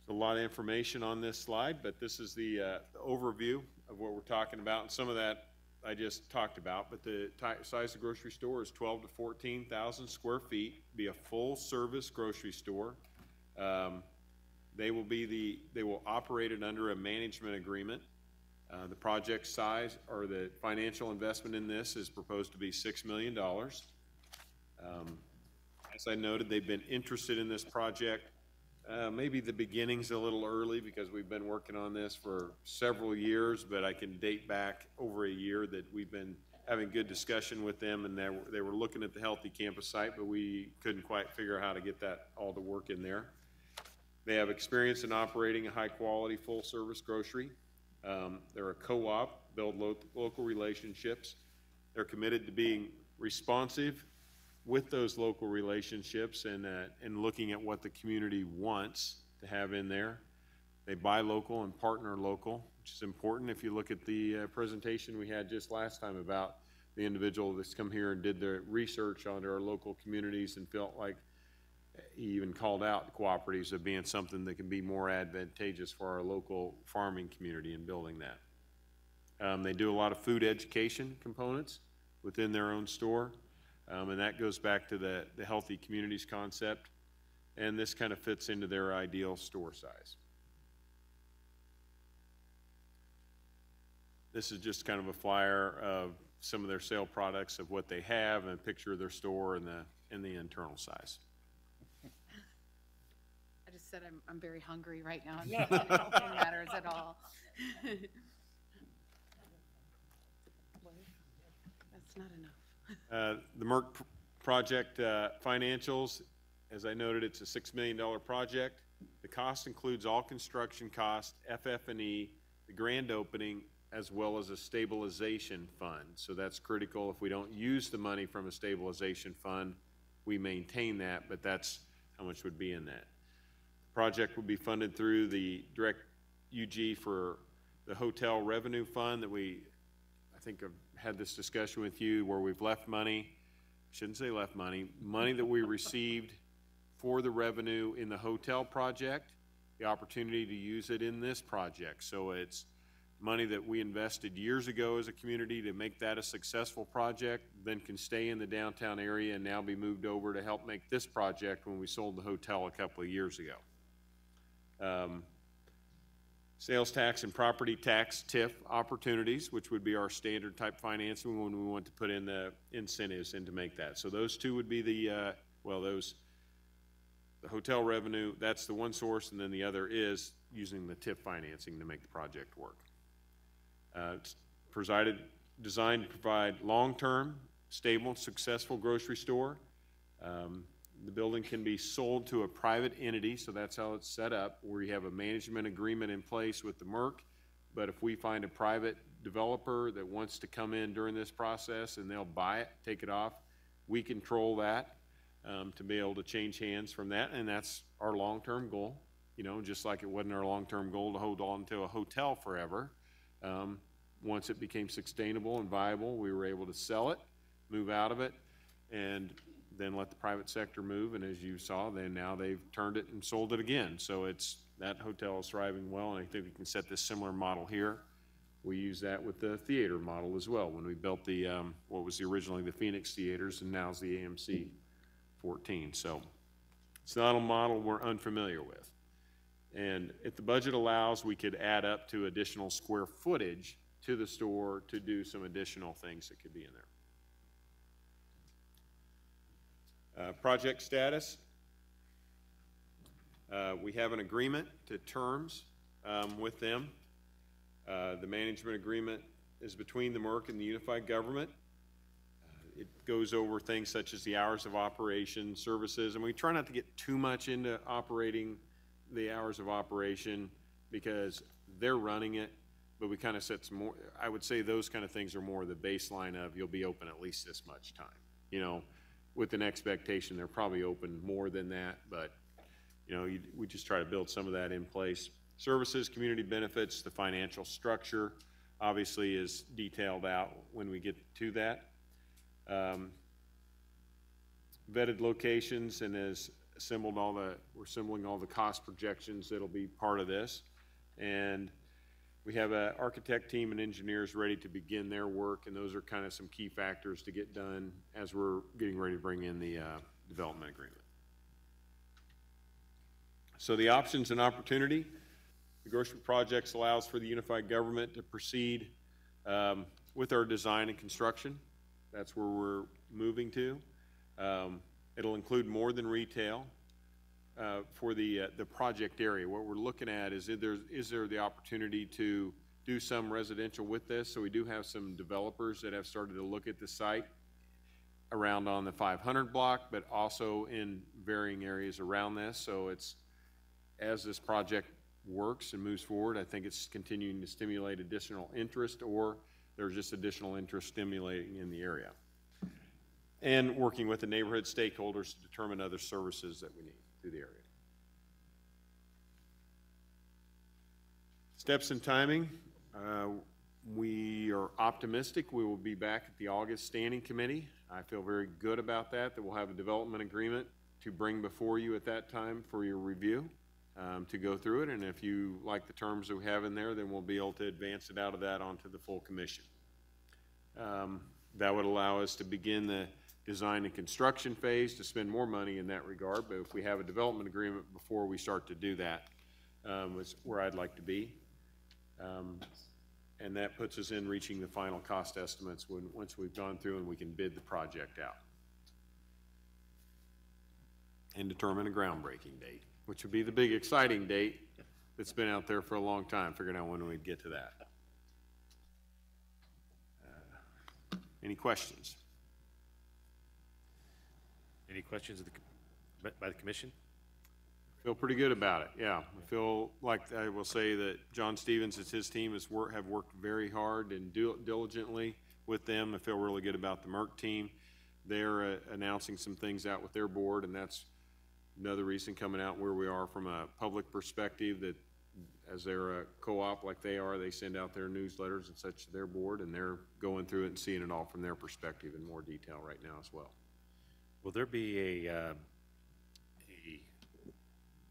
There's a lot of information on this slide, but this is the overview of what we're talking about. And some of that I just talked about, but the size of the grocery store is 12 to 14,000 square feet, be a full service grocery store. They will operate it under a management agreement. The project size, or the financial investment in this, is proposed to be $6 million. As I noted, they've been interested in this project. Maybe the beginning's a little early because we've been working on this for several years, but I can date back over a year that we've been having good discussion with them, and they were looking at the Healthy Campus site, but we couldn't quite figure out how to get that all to work in there. They have experience in operating a high-quality, full-service grocery. They're a co-op, build local relationships. They're committed to being responsive with those local relationships and looking at what the community wants to have in there. They buy local and partner local, which is important. If you look at the presentation we had just last time about the individual that's come here and did the research on our local communities and felt like he even called out cooperatives as being something that can be more advantageous for our local farming community in building that. They do a lot of food education components within their own store, and that goes back to the healthy communities concept, and this kind of fits into their ideal store size. This is just kind of a flyer of some of their sale products of what they have and a picture of their store and the internal size. I just said I'm very hungry right now. Nothing matters at all. That's not enough. The Merck project financials, as I noted, it's a $6 million project. The cost includes all construction costs, FF&E, the grand opening, as well as a stabilization fund. So that's critical. If we don't use the money from a stabilization fund, we maintain that, but that's how much would be in that. The project will be funded through the direct UG for the hotel revenue fund that I think I've had this discussion with you where we've left money, shouldn't say left money that we received for the revenue in the hotel project, the opportunity to use it in this project. So it's money that we invested years ago as a community to make that a successful project, then can stay in the downtown area and now be moved over to help make this project when we sold the hotel a couple of years ago. Sales tax and property tax TIF opportunities, which would be our standard type financing when we want to put in the incentives in to make that. So those two would be the hotel revenue, that's the one source, and then the other is using the TIF financing to make the project work. It's designed to provide long-term, stable, successful grocery store. The building can be sold to a private entity, so that's how it's set up, where you have a management agreement in place with the Merck. But if we find a private developer that wants to come in during this process and they'll buy it, take it off, we control that to be able to change hands from that, and that's our long-term goal. You know, just like it wasn't our long-term goal to hold on to a hotel forever. Once it became sustainable and viable, we were able to sell it, move out of it, and then let the private sector move. And as you saw, now they've turned it and sold it again. So that hotel is thriving well, and I think we can set this similar model here. We use that with the theater model as well. When we built the what was originally the Phoenix Theaters, and now's the AMC 14. So it's not a model we're unfamiliar with. And if the budget allows, we could add up to additional square footage to the store to do some additional things that could be in there. Project status. We have an agreement to terms with them. The management agreement is between the Merck and the unified government. It goes over things such as the hours of operation, services, and we try not to get too much into operating the hours of operation because they're running it, but we kind of set some more, I would say those kind of things are more the baseline of you'll be open at least this much time, you know, with an expectation they're probably open more than that, but you know, we just try to build some of that in place. Services, community benefits, the financial structure obviously is detailed out when we get to that. Vetted locations, and as assembled we're assembling all the cost projections that'll be part of this. And we have an architect team and engineers ready to begin their work, and those are kind of some key factors to get done as we're getting ready to bring in the development agreement. So the options and opportunity, the grocery projects allows for the unified government to proceed with our design and construction. That's where we're moving to. It'll include more than retail for the project area. What we're looking at is there the opportunity to do some residential with this? So we do have some developers that have started to look at the site around on the 500 block, but also in varying areas around this. So it's, as this project works and moves forward, I think it's continuing to stimulate additional interest, or there's just additional interest stimulating in the area. And working with the neighborhood stakeholders to determine other services that we need through the area. Steps and timing. We are optimistic we will be back at the August Standing Committee. I feel very good about that we'll have a development agreement to bring before you at that time for your review, to go through it. And if you like the terms that we have in there, then we'll be able to advance it out of that onto the full commission. That would allow us to begin the design and construction phase to spend more money in that regard. But if we have a development agreement before we start to do that, is where I'd like to be. And that puts us in reaching the final cost estimates once we've gone through and we can bid the project out. And determine a groundbreaking date, which would be the big exciting date that's been out there for a long time, figuring out when we'd get to that. Any questions? Any questions by the commission? Feel pretty good about it, yeah. I feel like I will say that John Stevens and his team have worked very hard and diligently with them. I feel really good about the Merck team. They're announcing some things out with their board, and that's another reason coming out where we are from a public perspective, that as they're a co-op like they are, they send out their newsletters and such to their board, and they're going through it and seeing it all from their perspective in more detail right now as well. Will there be a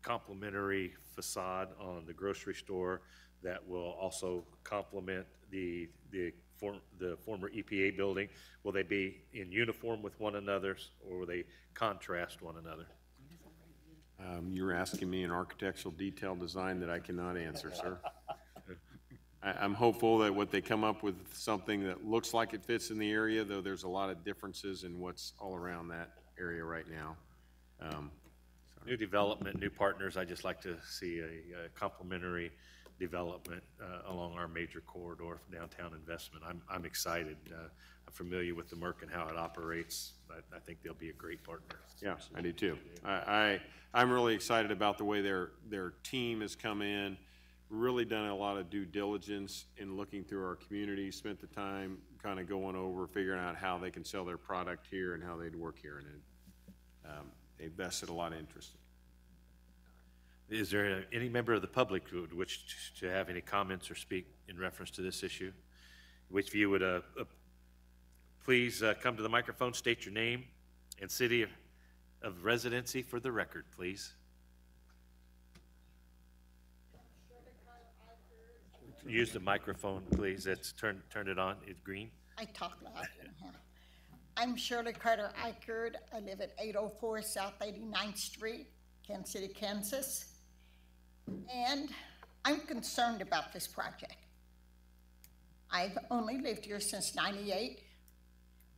complementary facade on the grocery store that will also complement the former EPA building? Will they be in uniform with one another, or will they contrast one another? You're asking me an architectural detail design that I cannot answer, sir. I'm hopeful that what they come up with something that looks like it fits in the area, though there's a lot of differences in what's all around that area right now. New development, new partners, I just like to see a complementary development along our major corridor for downtown investment. I'm excited. I'm familiar with the Merck and how it operates. I think they'll be a great partner. Yeah, I do too. I'm really excited about the way their team has come in, really done a lot of due diligence in looking through our community, spent the time kind of going over, figuring out how they can sell their product here and how they'd work here. And they vested a lot of interest. Is there any member of the public who would wish to have any comments or speak in reference to this issue? Which of you would please come to the microphone, state your name and city of residency for the record, please. Use the microphone, please. It's turn it on. It's green. I talk loud. I'm Shirley Carter Eichard. I live at 804 South 89th Street, Kansas City, Kansas. And I'm concerned about this project. I've only lived here since '98,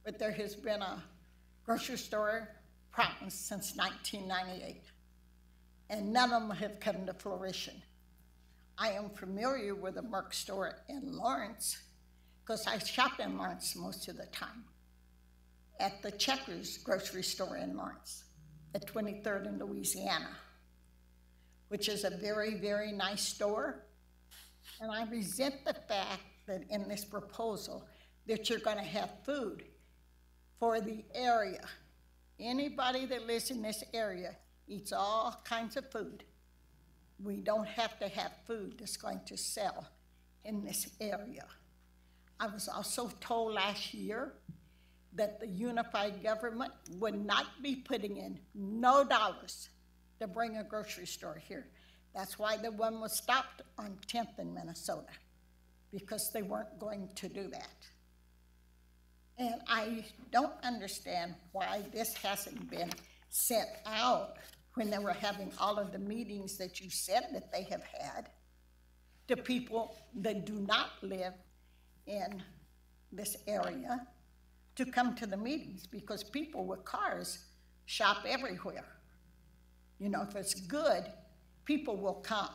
but there has been a grocery store promise since 1998, and none of them have come to fruition. I am familiar with the Merck store in Lawrence because I shop in Lawrence most of the time, at the Checkers grocery store in Lawrence, at 23rd and Louisiana, which is a very, very nice store. And I resent the fact that in this proposal that you're going to have food for the area. Anybody that lives in this area eats all kinds of food. We don't have to have food that's going to sell in this area. I was also told last year that the unified government would not be putting in no dollars to bring a grocery store here. That's why the one was stopped on 10th in Minnesota, because they weren't going to do that. And I don't understand why this hasn't been sent out when they were having all of the meetings that you said that they have had to people that do not live in this area to come to the meetings, because people with cars shop everywhere. You know, if it's good, people will come.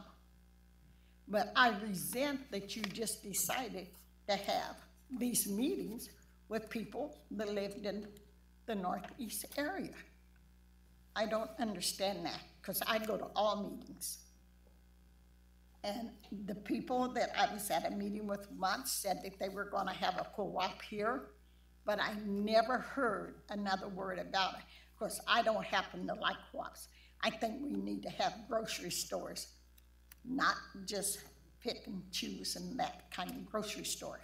But I resent that you just decided to have these meetings with people that lived in the Northeast area. I don't understand that, because I go to all meetings. And the people that I was at a meeting with once said that they were going to have a co-op here, but I never heard another word about it, because I don't happen to like co-ops. I think we need to have grocery stores, not just pick and choose in that kind of grocery store.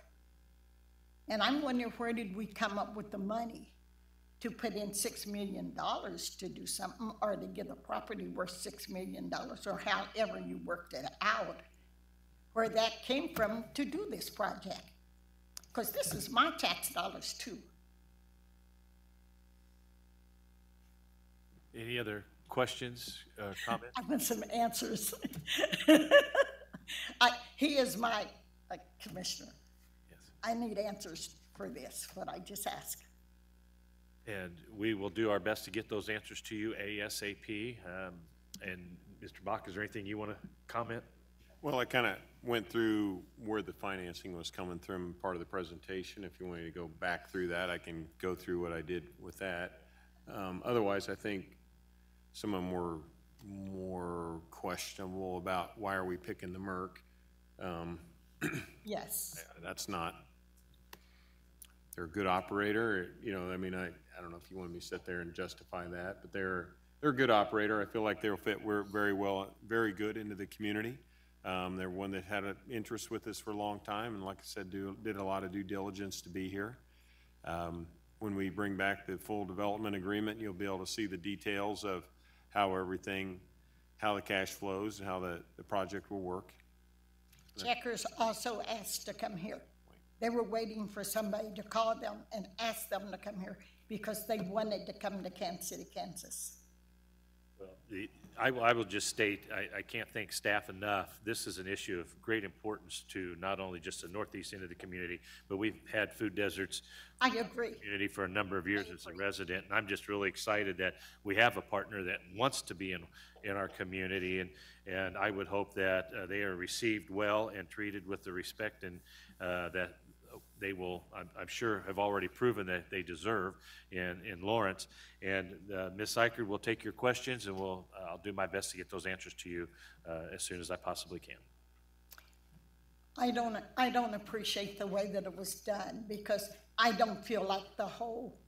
And I'm wondering, where did we come up with the money to put in $6 million to do something, or to get a property worth $6 million, or however you worked it out, where that came from to do this project? Because this is my tax dollars too. Any other questions, comments? I want some answers. He is my commissioner. Yes. I need answers for this, what I just asked. And we will do our best to get those answers to you ASAP. And Mr. Bach, is there anything you want to comment? Well, I kind of went through where the financing was coming from, part of the presentation. If you want me to go back through that, I can go through what I did with that. Otherwise, I think some of them were more questionable about why are we picking the Merck. Yes. That's not, they're a good operator. You know, I mean, I don't know if you want me to sit there and justify that, but they're a good operator. I feel like they'll fit very good into the community. They're one that had an interest with us for a long time, and like I said, did a lot of due diligence to be here. When we bring back the full development agreement, you'll be able to see the details of how the cash flows and how the project will work. Checkers also asked to come here. They were waiting for somebody to call them and ask them to come here because they wanted to come to Kansas City, Kansas. Well, I will just state, I can't thank staff enough. This is an issue of great importance to not only just the northeast end of the community, but we've had food deserts. I agree. Community for a number of years as a resident, and I'm just really excited that we have a partner that wants to be in our community, and I would hope that they are received well and treated with the respect and that they will, I'm sure, have already proven that they deserve in Lawrence. And Ms. Seichert will take your questions, and I'll do my best to get those answers to you as soon as I possibly can. I don't appreciate the way that it was done because I don't feel like the whole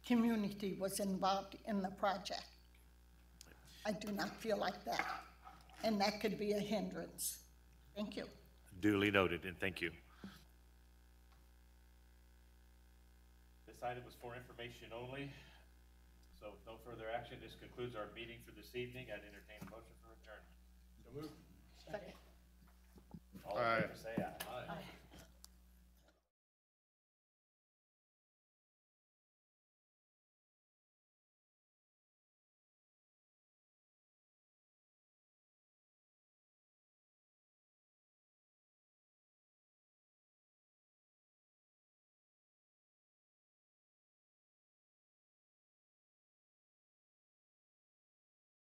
community was involved in the project. I do not feel like that, and that could be a hindrance. Thank you. Duly noted, and thank you. This item was for information only, so with no further action, this concludes our meeting for this evening. I'd entertain a motion for adjournment. So moved.